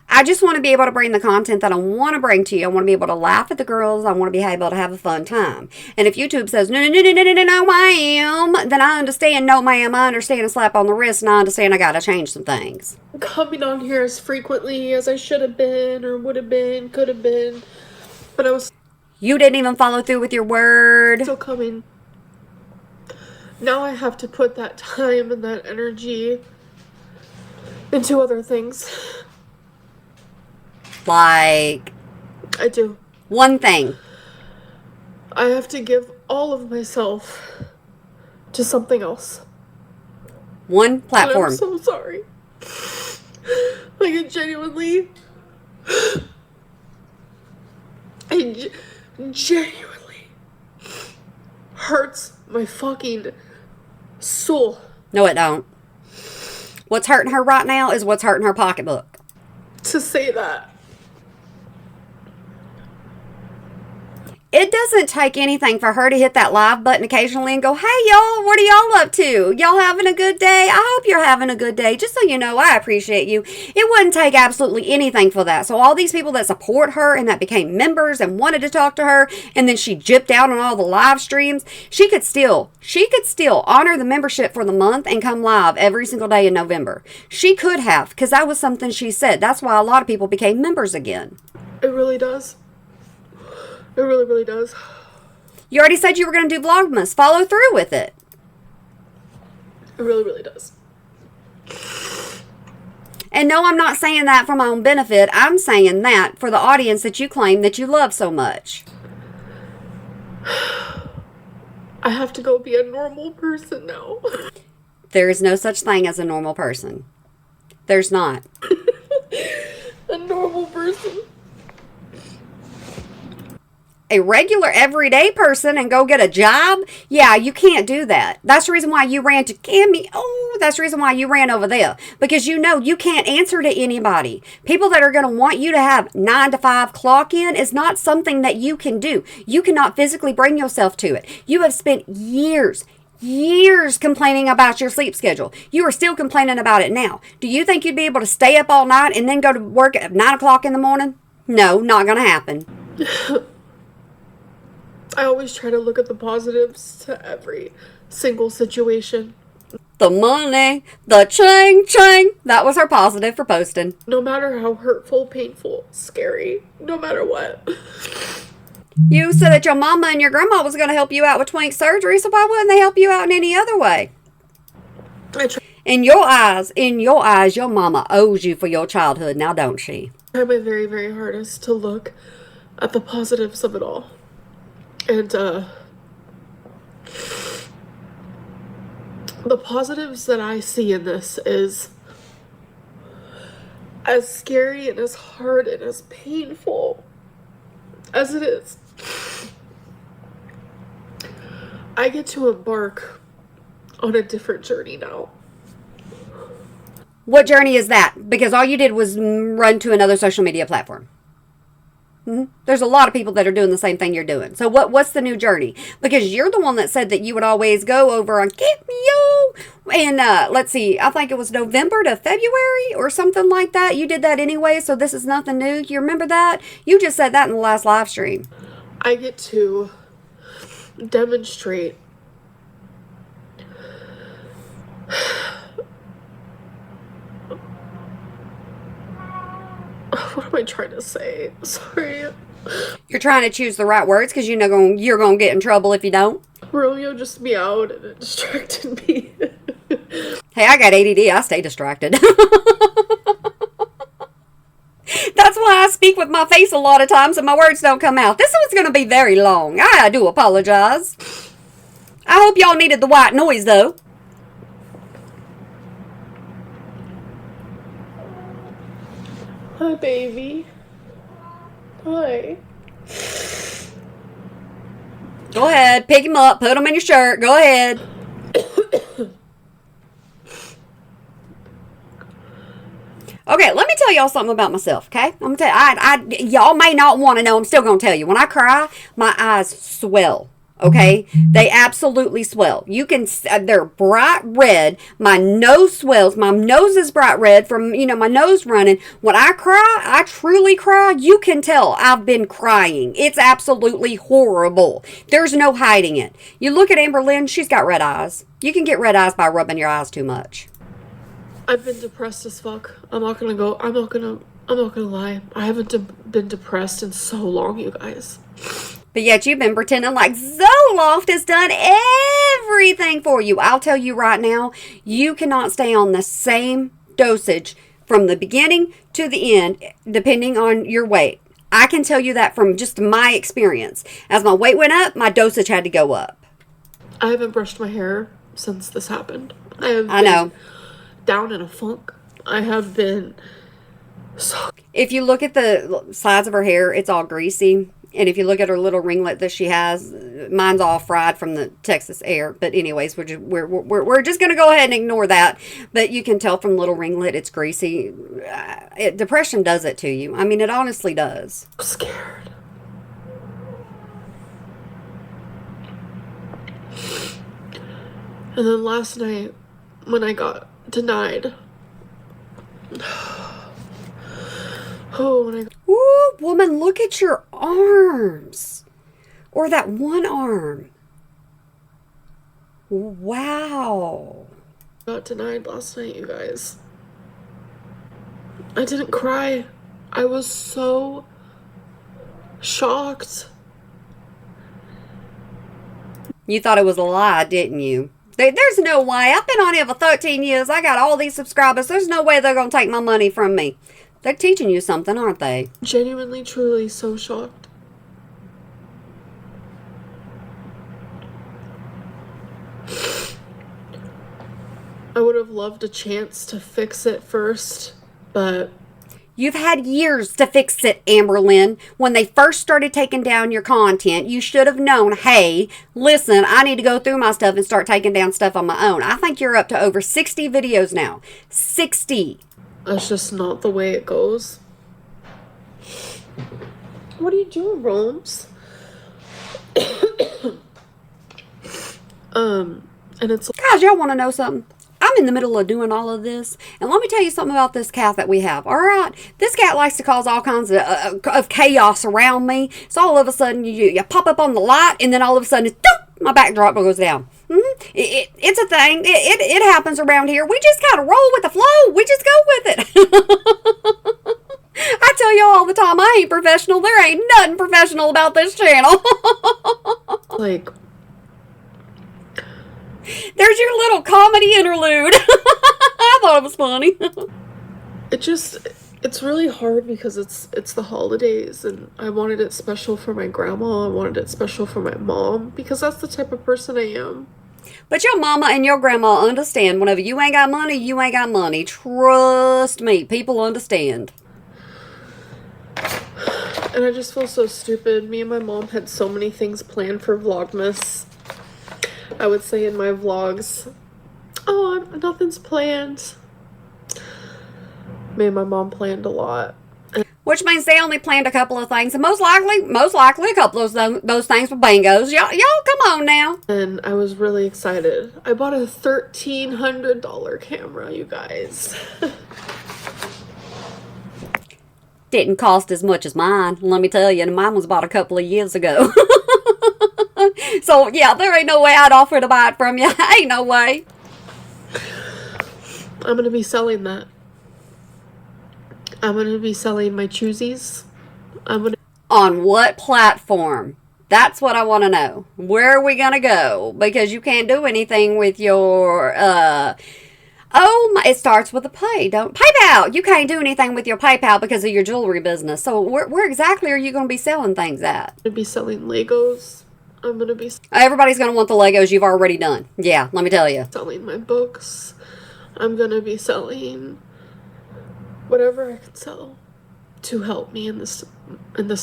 I just want to be able to bring the content that I want to bring to you. I want to be able to laugh at the girls. I want to be able to have a fun time. And if YouTube says, no, ma'am, then I understand, no, ma'am, I understand a slap on the wrist, and I understand I got to change some things. coming on here as frequently as I should have been or would have been, could have been. But I was You didn't even follow through with your word. still coming. Now I have to put that time and that energy into other things. Like, I do. one thing. I have to give all of myself to something else. One platform. And I'm so sorry. Like, it genuinely... It genuinely hurts my fucking soul. No, it don't. What's hurting her right now is what's hurting her pocketbook. To say that. It doesn't take anything for her to hit that live button occasionally and go, hey, y'all, what are y'all up to? Y'all having a good day? I hope you're having a good day. Just so you know, I appreciate you. It wouldn't take absolutely anything for that. So all these people that support her and that became members and wanted to talk to her, and then she gypped out on all the live streams, she could still honor the membership for the month and come live every single day in November. She could have, because that was something she said. That's why a lot of people became members again. It really does. It really, really does. You already said you were going to do Vlogmas. Follow through with it. It really, really does. And no, I'm not saying that for my own benefit. I'm saying that for the audience that you claim that you love so much. I have to go be a normal person now. There is no such thing as a normal person. There's not. A normal person. A regular everyday person and go get a job? Yeah, you can't do that. That's the reason why you ran to Cammy. Oh, that's the reason why you ran over there. Because you know you can't answer to anybody. People that are going to want you to have 9 to 5 clock in is not something that you can do. You cannot physically bring yourself to it. You have spent years complaining about your sleep schedule. You are still complaining about it now. Do you think you'd be able to stay up all night and then go to work at 9 o'clock in the morning? No, not going to happen. I always try to look at the positives to every single situation. The money, the ching. That was her positive for posting. No matter how hurtful, painful, scary, no matter what. You said that your mama and your grandma was going to help you out with twink surgery, so why wouldn't they help you out in any other way? In your eyes, your mama owes you for your childhood, now don't she? my very, very hardest to look at the positives of it all. And the positives that I see in this is, as scary and as hard and as painful as it is, I get to embark on a different journey now. What journey is that? Because all you did was run to another social media platform. There's a lot of people that are doing the same thing you're doing. So what's the new journey? Because you're the one that said that you would always go over on Get Me Yo. And let's see, I think it was November to February or something like that. You did that anyway, so this is nothing new. You remember that? You just said that in the last live stream. I get to demonstrate what am I trying to say? Sorry. You're trying to choose the right words because you know you're going to get in trouble if you don't. Romeo just meowed and it distracted me. Hey, I got ADD. I stay distracted. That's why I speak with my face a lot of times and my words don't come out. This one's going to be very long. I do apologize. I hope y'all needed the white noise, though. Hi, baby. Hi. Go ahead. Pick him up. Put him in your shirt. Go ahead. Okay, let me tell y'all something about myself, okay? I'm gonna tell you, y'all may not want to know. I'm still gonna tell you. When I cry, my eyes swell. Okay, they absolutely swell. You can, they're bright red. My nose swells. My nose is bright red from, my nose running. When I cry, I truly cry. You can tell I've been crying. It's absolutely horrible. There's no hiding it. You look at Amberlynn, she's got red eyes. You can get red eyes by rubbing your eyes too much. I've been depressed as fuck. I'm not gonna lie. I haven't been depressed in so long, you guys. But yet you've been pretending like Zoloft has done everything for you. I'll tell you right now, you cannot stay on the same dosage from the beginning to the end, depending on your weight. I can tell you that from just my experience. As my weight went up, my dosage had to go up. I haven't brushed my hair since this happened. I know. Down in a funk. I have been so... If you look at the sides of her hair, it's all greasy. And if you look at her little ringlet that she has, mine's all fried from the Texas air. But anyways, we're just going to go ahead and ignore that. But you can tell from little ringlet it's greasy. Depression does it to you. I mean, it honestly does. I'm scared. And then last night, when I got denied... Ooh, woman, look at your arms. Or that one arm. Wow. Got denied last night, you guys. I didn't cry. I was so shocked. You thought it was a lie, didn't you? There's no way. I've been on here for 13 years. I got all these subscribers. There's no way they're going to take my money from me. They're teaching you something, aren't they? Genuinely, truly so shocked. I would have loved a chance to fix it first, but... You've had years to fix it, Amberlynn. When they first started taking down your content, you should have known, hey, listen, I need to go through my stuff and start taking down stuff on my own. I think you're up to over 60 videos now. 60. That's just not the way it goes. What are you doing, Rome's? And it's... Guys, y'all want to know something? I'm in the middle of doing all of this, and let me tell you something about this cat that we have, all right? This cat likes to cause all kinds of chaos around me, so all of a sudden you pop up on the light, and then all of a sudden, my backdrop goes down. It's a thing. It happens around here. We just gotta roll with the flow. We just go with it. I tell y'all all the time, I ain't professional. There ain't nothing professional about this channel. Like... There's your little comedy interlude. I thought it was funny. It's really hard because it's the holidays, and I wanted it special for my grandma. I wanted it special for my mom because that's the type of person I am. But your mama and your grandma understand whenever you ain't got money, you ain't got money. Trust me, people understand. And I just feel so stupid. Me and my mom had so many things planned for Vlogmas. I would say in my vlogs, oh, nothing's planned. Me and my mom planned a lot. Which means they only planned a couple of things, and most likely a couple of those things were bangos. Y'all, come on now. And I was really excited. I bought a $1,300 camera, you guys. Didn't cost as much as mine, let me tell you, and mine was bought a couple of years ago. So, yeah, there ain't no way I'd offer to buy it from you. Ain't no way. I'm going to be selling that. I'm going to be selling my choosies. On what platform? That's what I want to know. Where are we going to go? Because you can't do anything with your, it starts with a PayPal. You can't do anything with your PayPal because of your jewelry business. So where exactly are you going to be selling things at? I'm going to be selling Legos. I'm going to be... Everybody's going to want the Legos you've already done. Yeah, let me tell you. Selling my books. I'm going to be selling whatever I can sell to help me in this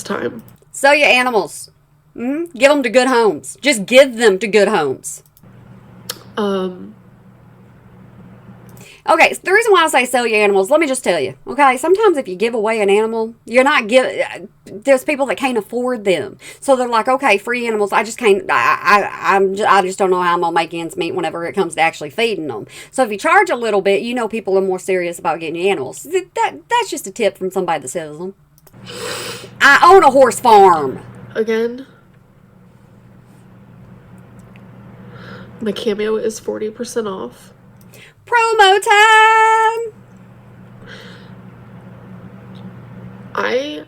time. Sell your animals. Give them to good homes. Just give them to good homes. Okay, so the reason why I say sell your animals, let me just tell you, okay? Sometimes if you give away an animal, you're not giving... There's people that can't afford them. So they're like, okay, free animals, I just can't... I just don't know how I'm going to make ends meet whenever it comes to actually feeding them. So if you charge a little bit, you know people are more serious about getting your animals. That's just a tip from somebody that sells them. I own a horse farm. Again, my Cameo is 40% off. Promo time! I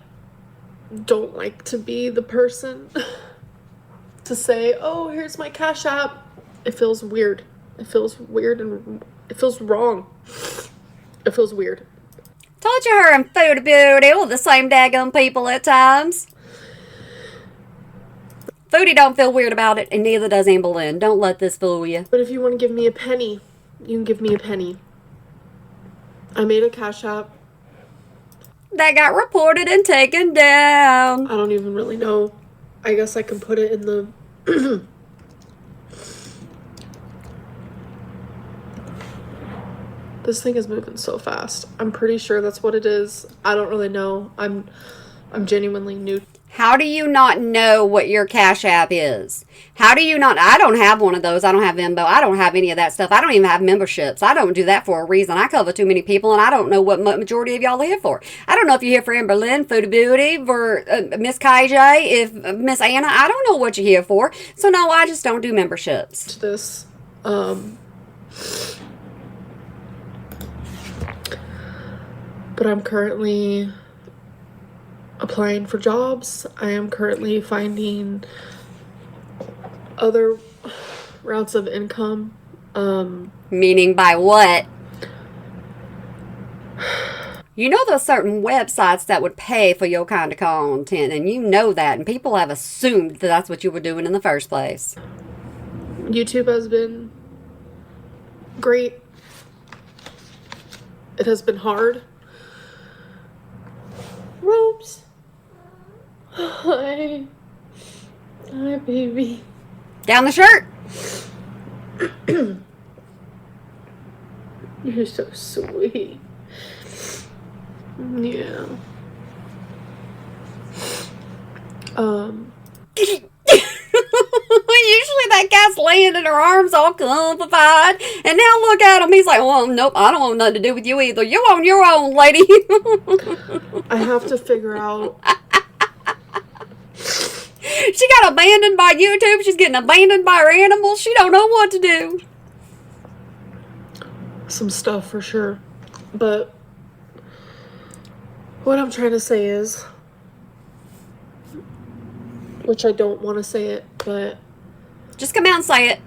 don't like to be the person to say, oh, here's my Cash App. It feels weird. It feels weird and it feels wrong. It feels weird. Told you her and Foodie Beauty were the same daggum people at times. Foodie don't feel weird about it, and neither does Amberlynn. Don't let this fool you. But if you want to give me a penny, you can give me a penny. I made a Cash App. That got reported and taken down. I don't even really know. I guess I can put it in the... This thing is moving so fast. I'm pretty sure that's what it is. I don't really know. I'm genuinely new. How do you not know what your Cash App is? How do you not? I don't have one of those. I don't have Venmo. I don't have any of that stuff. I don't even have memberships. I don't do that for a reason. I cover too many people, and I don't know what majority of y'all are here for. I don't know if you're here for Amberlynn, Foodie Beauty, for Miss KJ, if Miss Anna. I don't know what you're here for. So, no, I just don't do memberships. This, but I'm currently applying for jobs. I am currently finding other routes of income. Meaning by what? You know there's certain websites that would pay for your kind of content, and you know that, and people have assumed that that's what you were doing in the first place. YouTube has been great. It has been hard. Ropes. Hi, baby. Down the shirt. You're so sweet. Yeah. Usually that guy's laying in her arms all complified, and now look at him. He's like, well, nope, I don't want nothing to do with you either. You on your own, lady. I have to figure out. She got abandoned by YouTube. She's getting abandoned by her animals. She don't know what to do. Some stuff for sure. But what I'm trying to say is, which I don't want to say it, but just come out and say it.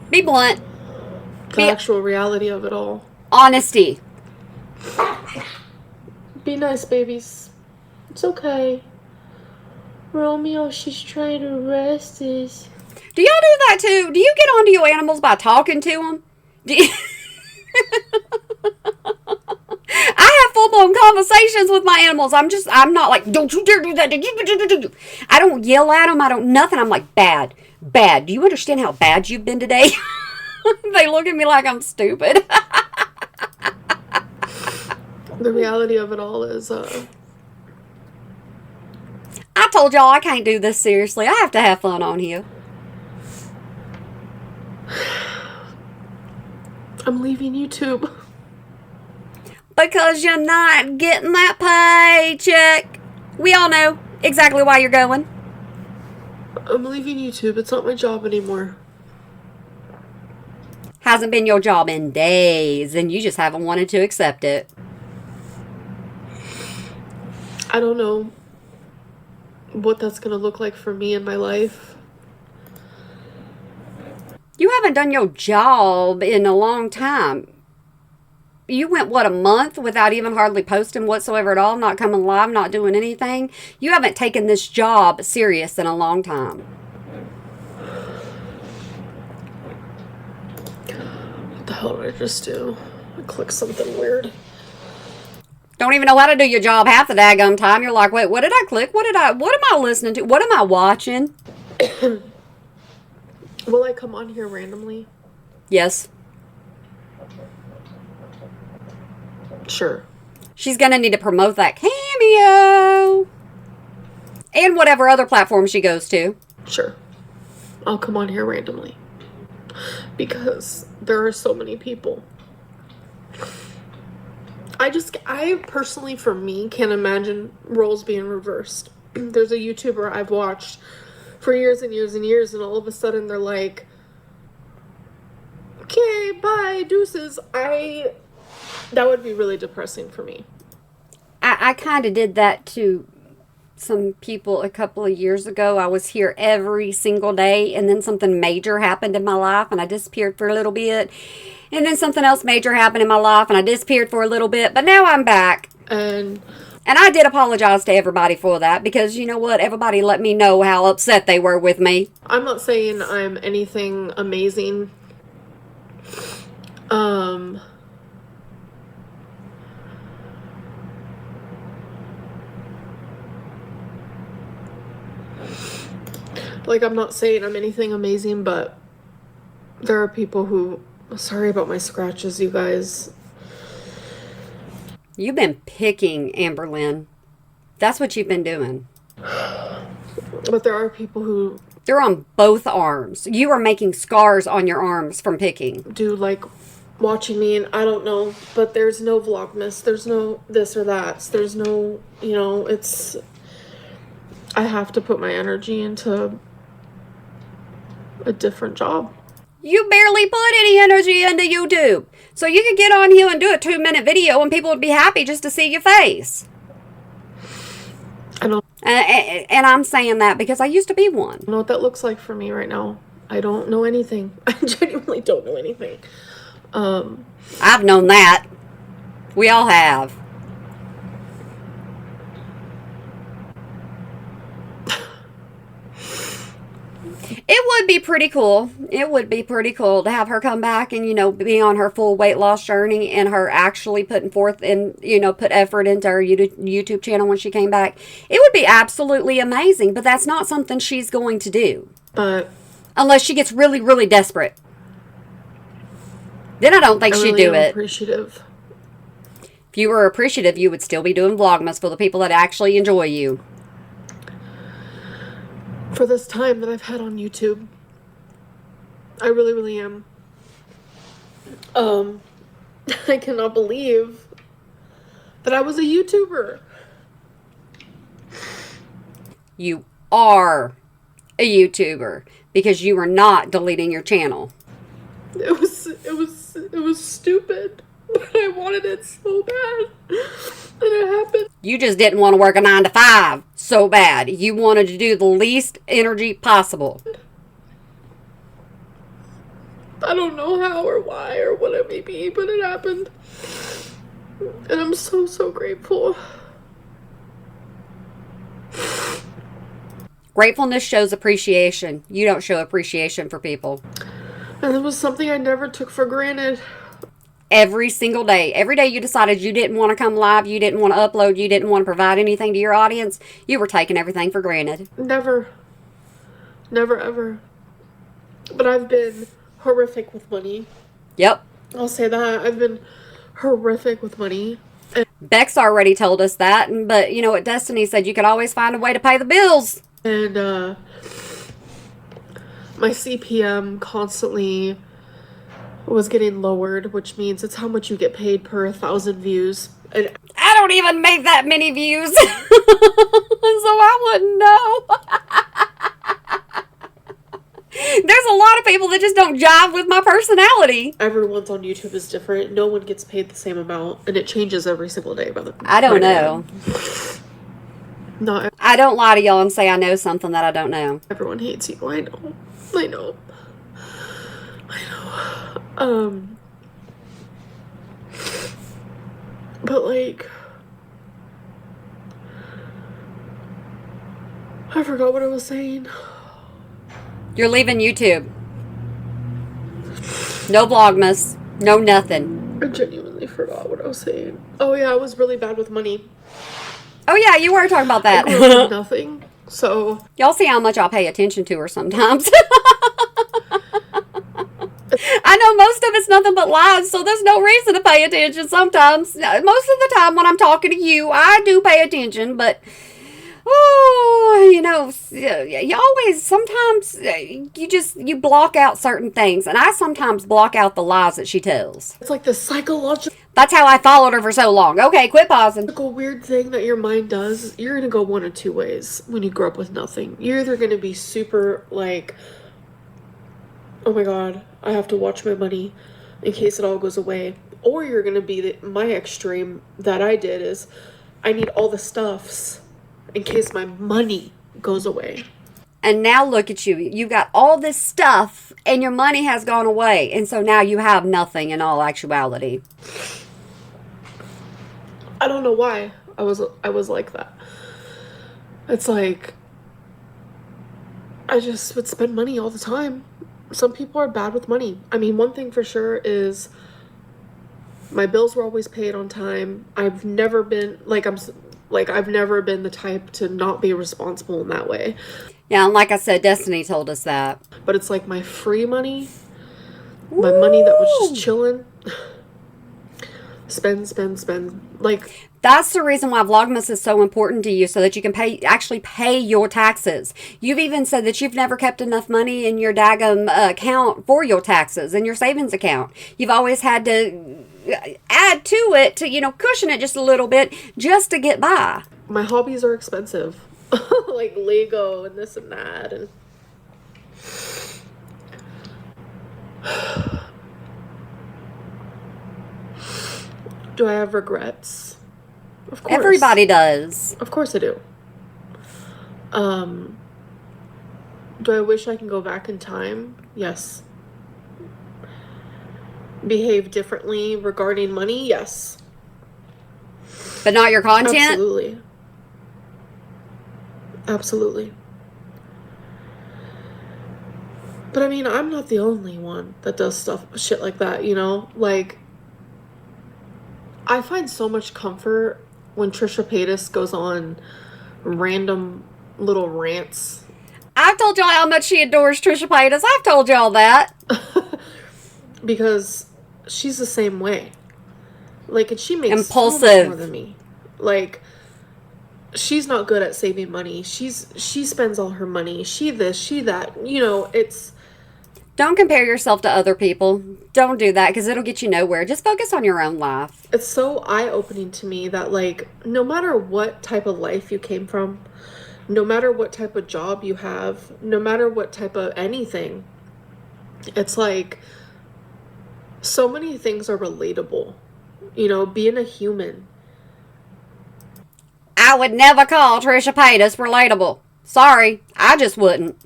Be blunt. The actual reality of it all. Honesty. Be nice, babies. It's okay. Romeo, she's trying to rest us. Do y'all do that too? Do you get onto your animals by talking to them? Do you... I have full-blown conversations with my animals. I'm not like, don't you dare do that. I don't yell at them. I don't, nothing. I'm like, bad. Do you understand how bad you've been today? They look at me like I'm stupid. The reality of it all is, I told y'all I can't do this seriously. I have to have fun on here. I'm leaving YouTube. Because you're not getting that paycheck. We all know exactly why you're going. I'm leaving YouTube. It's not my job anymore. Hasn't been your job in days, and you just haven't wanted to accept it. I don't know what that's going to look like for me in my life. You haven't done your job in a long time. You went, what, a month without even hardly posting whatsoever at all, not coming live, not doing anything? You haven't taken this job serious in a long time. What the hell did I just do? I clicked something weird. Don't even know how to do your job half the daggum time. You're like, wait, what did I click? What am I listening to? What am I watching? Will I come on here randomly? Yes. Sure. She's going to need to promote that Cameo. And whatever other platform she goes to. Sure. I'll come on here randomly. Because there are so many people. I personally, for me, can't imagine roles being reversed. There's a YouTuber I've watched for years and years and years, and all of a sudden they're like, okay, bye, deuces. That would be really depressing for me. I kind of did that to some people a couple of years ago. I was here every single day, and then something major happened in my life, and I disappeared for a little bit. And then something else major happened in my life, and I disappeared for a little bit. But now I'm back. And I did apologize to everybody for that, because you know what? Everybody let me know how upset they were with me. I'm not saying I'm anything amazing. Like, I'm not saying I'm anything amazing, but there are people who... Sorry about my scratches, you guys. You've been picking, Amberlynn. That's what you've been doing. But there are people who... They're on both arms. You are making scars on your arms from picking. Do like watching me, and I don't know, but there's no Vlogmas. There's no this or that. There's no, you know, it's... I have to put my energy into a different job. You barely put any energy into YouTube. So you could get on here and do a 2-minute video and people would be happy just to see your face. I don't... And I'm saying that because I used to be one. I don't know what that looks like for me right now. I don't know anything. I genuinely don't know anything. I've known that. We all have. It would be pretty cool. It would be pretty cool to have her come back and, you know, be on her full weight loss journey, and her actually putting forth and, you know, put effort into her YouTube channel when she came back. It would be absolutely amazing, but that's not something she's going to do. But unless she gets really, really desperate. Then I don't think she'd do it. Appreciative. If you were appreciative, you would still be doing Vlogmas for the people that actually enjoy you. For this time that I've had on YouTube. I really, really am. I cannot believe that I was a YouTuber. You are a YouTuber because you are not deleting your channel. It was stupid, but I wanted it so bad. And it happened. You just didn't want to work a 9 to 5 so bad. You wanted to do the least energy possible. I don't know how or why or what it may be, but it happened. And I'm so, so grateful. Gratefulness shows appreciation. You don't show appreciation for people. And it was something I never took for granted. Every single day. Every day you decided you didn't want to come live, you didn't want to upload, you didn't want to provide anything to your audience, you were taking everything for granted. Never. Never, ever. But I've been horrific with money. Yep. I'll say that. I've been horrific with money. Bex already told us that, but you know what Destiny said? You could always find a way to pay the bills. And my CPM constantly was getting lowered, which means it's how much you get paid per 1,000 views. And I don't even make that many views, so I wouldn't know. There's a lot of people that just don't jive with my personality. Everyone's on YouTube is different. No one gets paid the same amount, and it changes every single day. I don't know. I don't lie to y'all and say I know something that I don't know. Everyone hates you. I know. I know. But like, I forgot what I was saying. You're leaving YouTube. No Vlogmas. No nothing. I genuinely forgot what I was saying. Oh yeah, I was really bad with money. Oh yeah, you were talking about that. Nothing. So y'all see how much I'll pay attention to her sometimes. I know most of it's nothing but lies, so there's no reason to pay attention sometimes. Most of the time when I'm talking to you, I do pay attention, but you know, you always, sometimes you block out certain things, and I sometimes block out the lies that she tells. It's like the psychological... That's how I followed her for so long. Okay, quit pausing. Weird thing that your mind does, you're going to go one of two ways when you grow up with nothing. You're either going to be super, like, oh my god, I have to watch my money in case it all goes away. Or you're going to be my extreme that I did is, I need all the stuffs in case my money goes away. And now look at you. You got all this stuff and your money has gone away. And so now you have nothing in all actuality. I don't know why I was like that. It's like, I just would spend money all the time. Some people are bad with money. I mean, one thing for sure is my bills were always paid on time. I've never been I've never been the type to not be responsible in that way. Yeah, and like I said, Destiny told us that. But it's like my free money, my money that was just chilling. Spend. Like, that's the reason why Vlogmas is so important to you, so that you can actually pay your taxes. You've even said that you've never kept enough money in your daggum account for your taxes, in your savings account. You've always had to add to it to, cushion it just a little bit just to get by. My hobbies are expensive. Like Lego and this and that. And do I have regrets? Of course. Everybody does. Of course I do. Do I wish I can go back in time? Yes. Behave differently regarding money? Yes. But not your content? Absolutely. But I mean, I'm not the only one that does shit like that, Like, I find so much comfort when Trisha Paytas goes on random little rants. I've told y'all how much she adores Trisha Paytas. I've told y'all that. Because she's the same way. Like, and she makes impulsive. So much more than me. Like, she's not good at saving money. She spends all her money. She this, she that. It's... Don't compare yourself to other people. Don't do that, because it'll get you nowhere. Just focus on your own life. It's so eye-opening to me that, like, no matter what type of life you came from, no matter what type of job you have, no matter what type of anything, it's like so many things are relatable. Being a human. I would never call Trisha Paytas relatable. Sorry, I just wouldn't.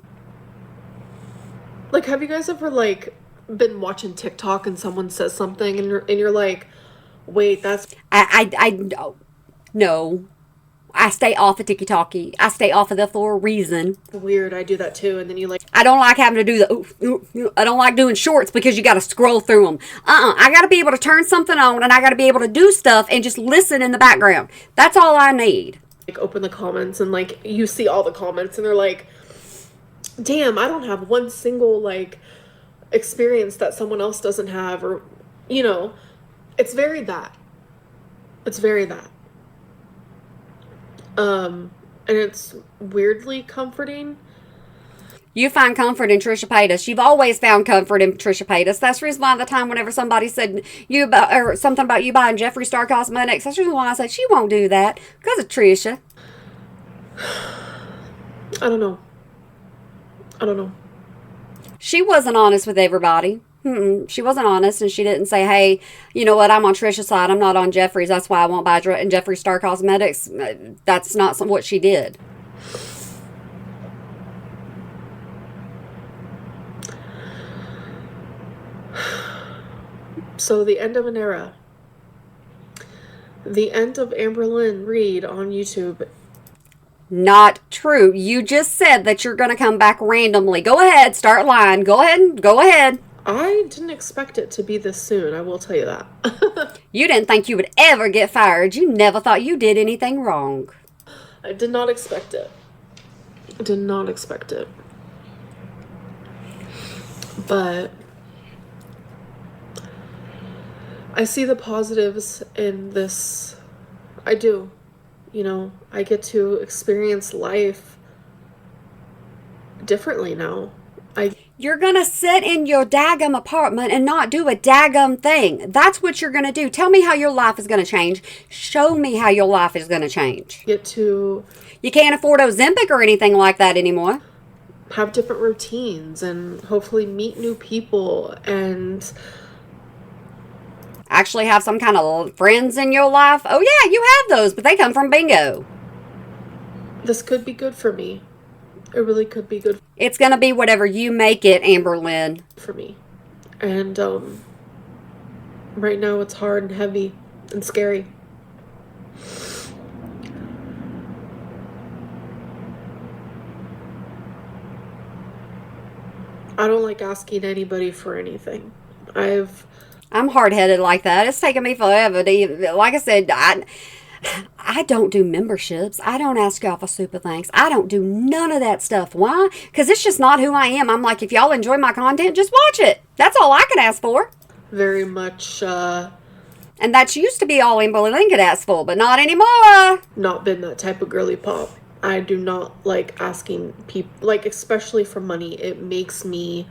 Like, have you guys ever, like, been watching TikTok and someone says something and you're like, wait, that's... No. I stay off of TikTok. I stay off of there for a reason. Weird, I do that too, and then you like... I don't like having to do I don't like doing shorts because you got to scroll through them. I got to be able to turn something on, and I got to be able to do stuff and just listen in the background. That's all I need. Like, open the comments, and like, you see all the comments, and they're like, damn, I don't have one single, like, experience that someone else doesn't have, or, you know, it's very that. It's very that. And it's weirdly comforting. You find comfort in Trisha Paytas. You've always found comfort in Trisha Paytas. That's the reason why the time whenever somebody said or something about you buying Jeffree Star Cosmetics, that's the reason why I said she won't do that, because of Trisha. I don't know. She wasn't honest with everybody. She wasn't honest, and she didn't say, hey, you know what, I'm on Trisha's side. I'm not on Jeffree's. That's why I won't buy Jeffree Star Cosmetics. That's not what she did. So the end of an era. The end of Amberlynn Reid on YouTube. Not true. You just said that you're going to come back randomly. Go ahead. Start lying. Go ahead. Go ahead. I didn't expect it to be this soon. I will tell you that. You didn't think you would ever get fired. You never thought you did anything wrong. I did not expect it. I did not expect it. But I see the positives in this. I do. You know, I get to experience life differently now. You're going to sit in your daggum apartment and not do a daggum thing. That's what you're going to do. Tell me how your life is going to change. Show me how your life is going to change. You can't afford Ozempic or anything like that anymore. Have different routines and hopefully meet new people and actually have some kind of friends in your life. Oh yeah, you have those, but they come from bingo. This could be good for me. It really could be good. It's going to be whatever you make it, Amberlynn. For me. And right now it's hard and heavy and scary. I don't like asking anybody for anything. I'm hard-headed like that. It's taken me forever to even, like I said, I don't do memberships. I don't ask y'all for super thanks. I don't do none of that stuff. Why? Because it's just not who I am. I'm like, if y'all enjoy my content, just watch it. That's all I can ask for. Very much, and that used to be all Amberlynn could ask for, but not anymore. Not been that type of girly pop. I do not like asking people, like, especially for money. It makes me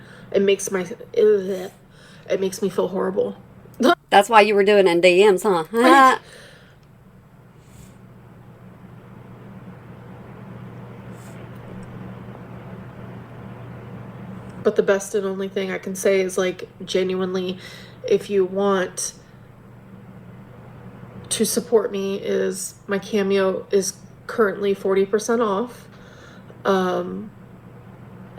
feel horrible. That's why you were doing it in DMs, huh? But the best and only thing I can say is, like, genuinely, if you want to support me, is my Cameo is currently 40% off. And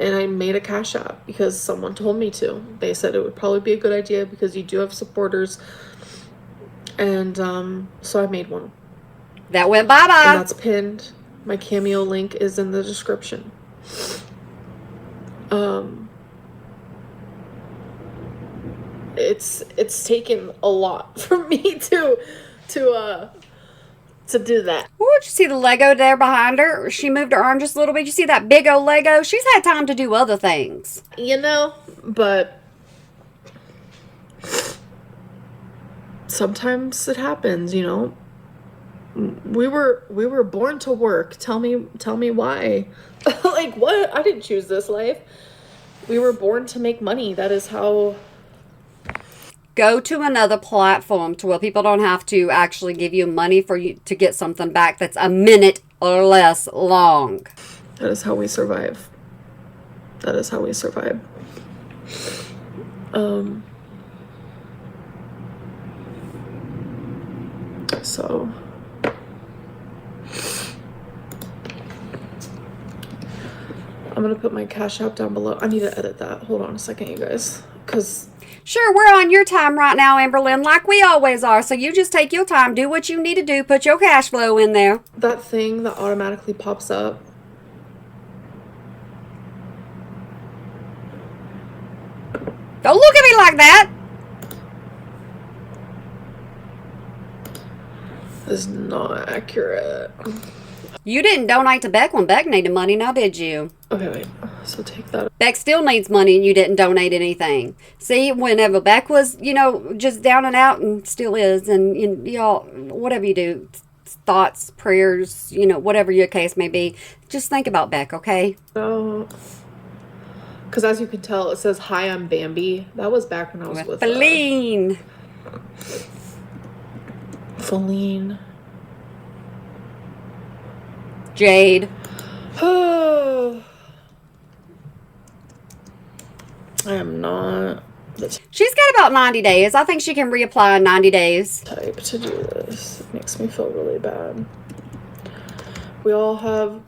I made a Cash App because someone told me to. They said it would probably be a good idea because you do have supporters. And so I made one. That went bye-bye. And that's pinned. My Cameo link is in the description. It's taken a lot for me to do that. Ooh, did you see the Lego there behind her? She moved her arm just a little bit. You see that big old Lego? She's had time to do other things. You know, but sometimes it happens, you know. We were born to work. Tell me why. Like, what? I didn't choose this life. We were born to make money. That is how. Go to another platform to where people don't have to actually give you money for you to get something back that's a minute or less long. That is how we survive. That is how we survive. So I'm gonna put my Cash App down below. I need to edit that. Hold on a second, you guys. Because Sure, we're on your time right now, Amberlynn, like we always are. So you just take your time, do what you need to do, put your cash flow in there. that thing that automatically pops up, Don't look at me like that. is not accurate. You didn't donate to Beck when Beck needed money, now did you? Okay, wait. So take that. Beck still needs money and you didn't donate anything. See, whenever Beck was, just down and out and still is, and y'all, whatever you do, thoughts, prayers, whatever your case may be, just think about Beck, okay? So, because as you can tell, it says, "Hi, I'm Bambi." That was back when I was with Feline. Feline. Jade. I am not the She's got about 90 days. I think she can reapply in 90 days. type to do this. It makes me feel really bad. We all have,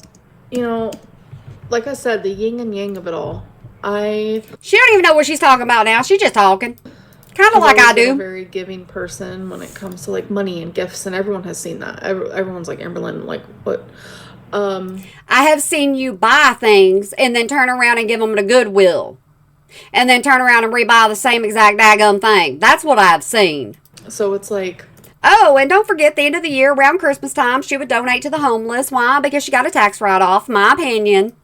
like I said, the yin and yang of it all. She don't even know what she's talking about now. She's just talking. Kind of like I I've been a do. very giving person when it comes to like money and gifts, and everyone has seen that. Everyone's like, Amberlynn, like what? I have seen you buy things and then turn around and give them to Goodwill. And then turn around and rebuy the same exact daggum thing. That's what I've seen. So it's like, Oh, and don't forget, the end of the year, around Christmas time, she would donate to the homeless. Why? Because she got a tax write-off, my opinion.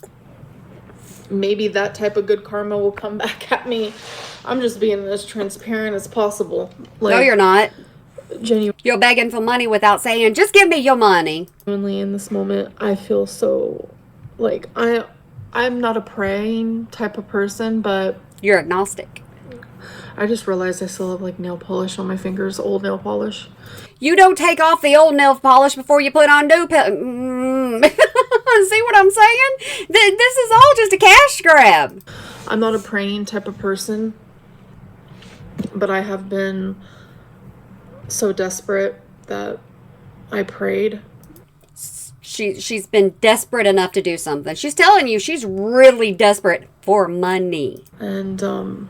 maybe that type of good karma will come back at me. I'm just being as transparent as possible. No, you're not. Genuinely You're begging for money without saying, just give me your money. in this moment, I feel so like I'm not a praying type of person, but You're agnostic. I just realized I still have like nail polish on my fingers, old nail polish. You don't take off the old nail polish before you put on new See what I'm saying? This is all just a cash grab. I'm not a praying type of person, but I have been so desperate that I prayed. She's been desperate enough to do something. She's telling you she's really desperate for money. And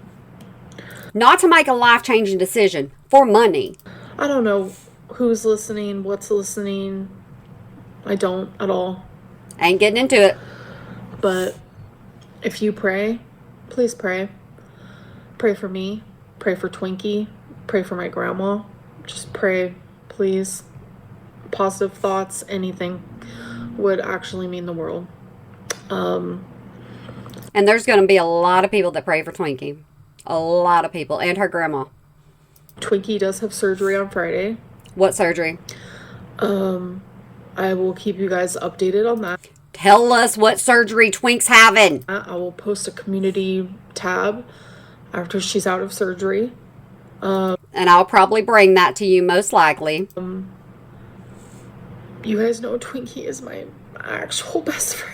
Not to make a life-changing decision, for money. I don't know who's listening, what's listening. I don't at all. Ain't getting into it. But if you pray, please pray. Pray for me. Pray for Twinkie. Pray for my grandma. Just pray, please. Positive thoughts, anything would actually mean the world. And there's going to be a lot of people that pray for Twinkie. A lot of people. And her grandma. Twinkie does have surgery on Friday. What surgery? I will keep you guys updated on that. Tell us what surgery Twink's having. I will post a community tab after she's out of surgery. And I'll probably bring that to you most likely. You guys know Twinkie is my actual best friend.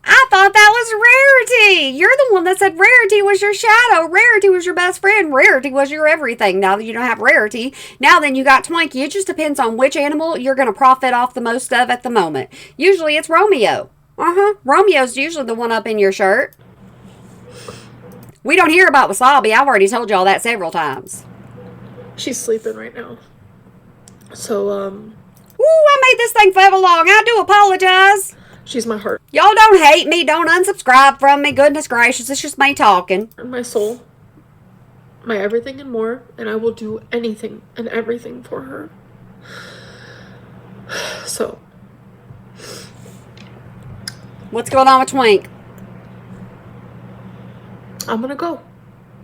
I thought that was Rarity. You're the one that said Rarity was your shadow. Rarity was your best friend. Rarity was your everything. Now that you don't have Rarity, now then you got Twinkie. It just depends on which animal you're going to profit off the most of at the moment. Usually it's Romeo. Romeo's usually the one up in your shirt. We don't hear about Wasabi. I've already told y'all that several times. She's sleeping right now. So, Ooh, I made this thing forever long. I do apologize. she's my heart Y'all don't hate me. Don't unsubscribe from me. Goodness gracious. It's just me talking. and my soul. My everything and more. And I will do anything and everything for her. So, What's going on with Twink? I'm gonna go.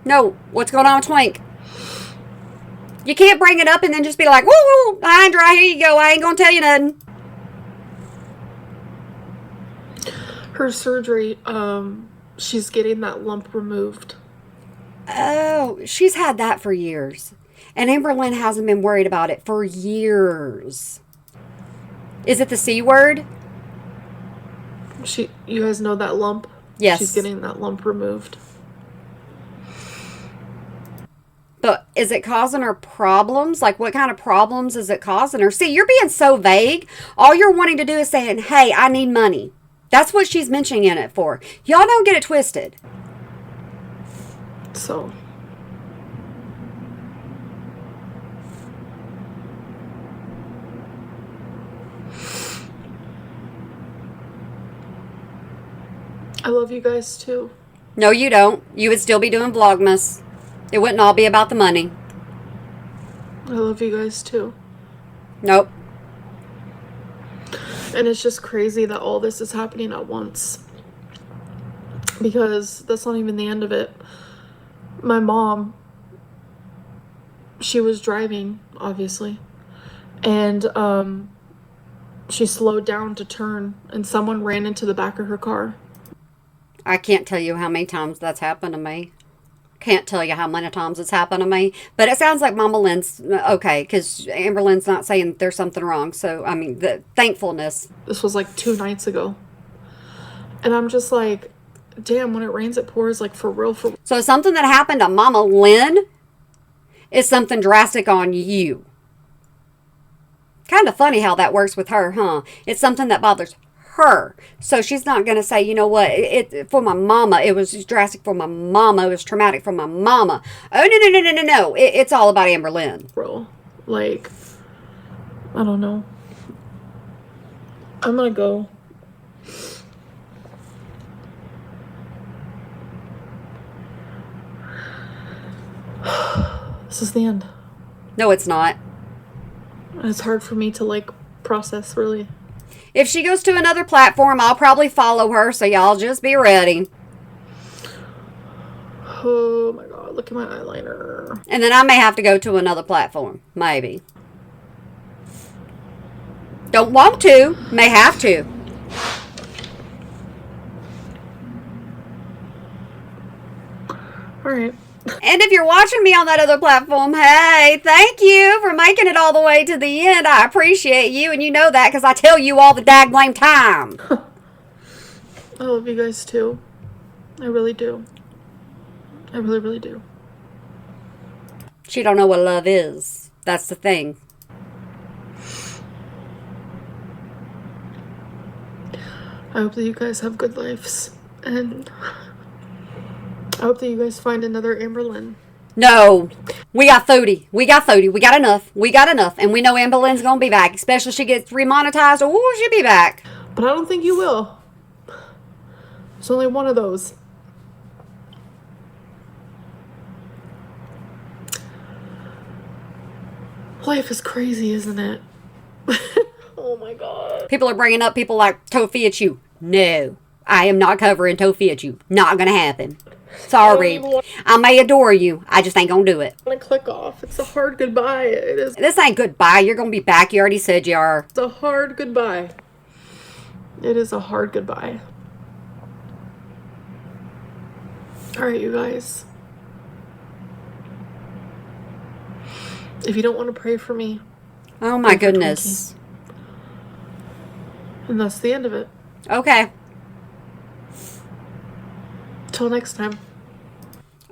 No, what's going on with Twink? You can't bring it up and then just be like, woo, woo, Hydra, here you go. I ain't gonna tell you nothing. Her surgery, she's getting that lump removed. Oh, she's had that for years. And Amberlynn hasn't been worried about it for years. Is it the C word? You guys know that lump? Yes. She's getting that lump removed. But is it causing her problems? Like, what kind of problems is it causing her? See, you're being so vague. All you're wanting to do is saying, hey, I need money. That's what she's mentioning it for. Y'all don't get it twisted. So, I love you guys too. No, you don't. You would still be doing Vlogmas. It wouldn't all be about the money. I love you guys too. Nope. And it's just crazy that all this is happening at once. Because that's not even the end of it. My mom, she was driving, obviously. And she slowed down to turn and someone ran into the back of her car. I can't tell you how many times that's happened to me. Can't tell you how many times it's happened to me. But it sounds like Mama Lynn's okay, because Amberlynn's not saying there's something wrong. So, I mean, the thankfulness. This was like 2 nights ago. And I'm just like, damn, when it rains, it pours, like for real. So something that happened to Mama Lynn is something drastic on you. Kind of funny how that works with her, huh? It's something that bothers her. So she's not going to say, you know what, it for my mama, it was drastic for my mama, it was traumatic for my mama. Oh, no. It's all about Amberlynn. Bro, like, I don't know. I'm going to go. This is the end. No, it's not. It's hard for me to, like, process, really. If she goes to another platform, I'll probably follow her, so y'all just be ready. Oh my god, look at my eyeliner. And then I may have to go to another platform. Maybe. Don't want to. May have to. Alright. And if you're watching me on that other platform, hey, thank you for making it all the way to the end. I appreciate you, and you know that because I tell you all the daggone time. I love you guys too. I really do. I really, really do. She don't know what love is. That's the thing. I hope that you guys have good lives, and I hope that you guys find another Amberlynn. No. We got 30. We got 30. We got enough. We got enough. And we know Amberlynn's going to be back. Especially if she gets remonetized. Oh, she'll be back. But I don't think you will. There's only one of those. Life is crazy, isn't it? Oh my god. People are bringing up people like Tofiachu. No. I am not covering Tofiachu. Not going to happen. Sorry. I may adore you. I just ain't going to do it. I want to click off. It's a hard goodbye. It is. This ain't goodbye. You're going to be back. You already said you are. It's a hard goodbye. It is a hard goodbye. Alright, you guys. If you don't want to pray for me. Oh my goodness. And that's the end of it. Okay. Till next time.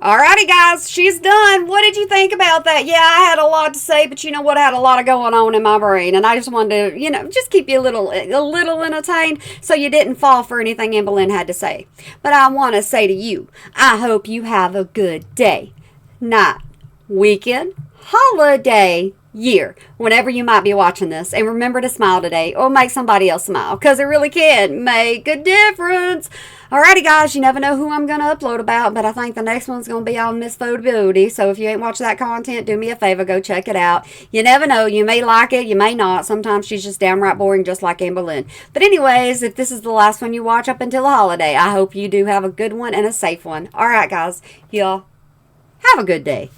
Alrighty, guys, she's done. What did you think about that? Yeah, I had a lot to say, but you know what? I had a lot of going on in my brain, and I just wanted to, just keep you a little entertained, so you didn't fall for anything Amberlynn had to say. But I want to say to you, I hope you have a good day, night, weekend, holiday, year, whenever you might be watching this. And remember to smile today, or make somebody else smile, because it really can make a difference. Alrighty, guys, you never know who I'm going to upload about, but I think the next one's going to be on Miss Photability. So if you ain't watched that content, do me a favor, go check it out. You never know. You may like it, you may not. Sometimes she's just downright boring, just like Amberlynn. But anyways, if this is the last one you watch up until the holiday, I hope you do have a good one and a safe one. Alright, guys, y'all, have a good day.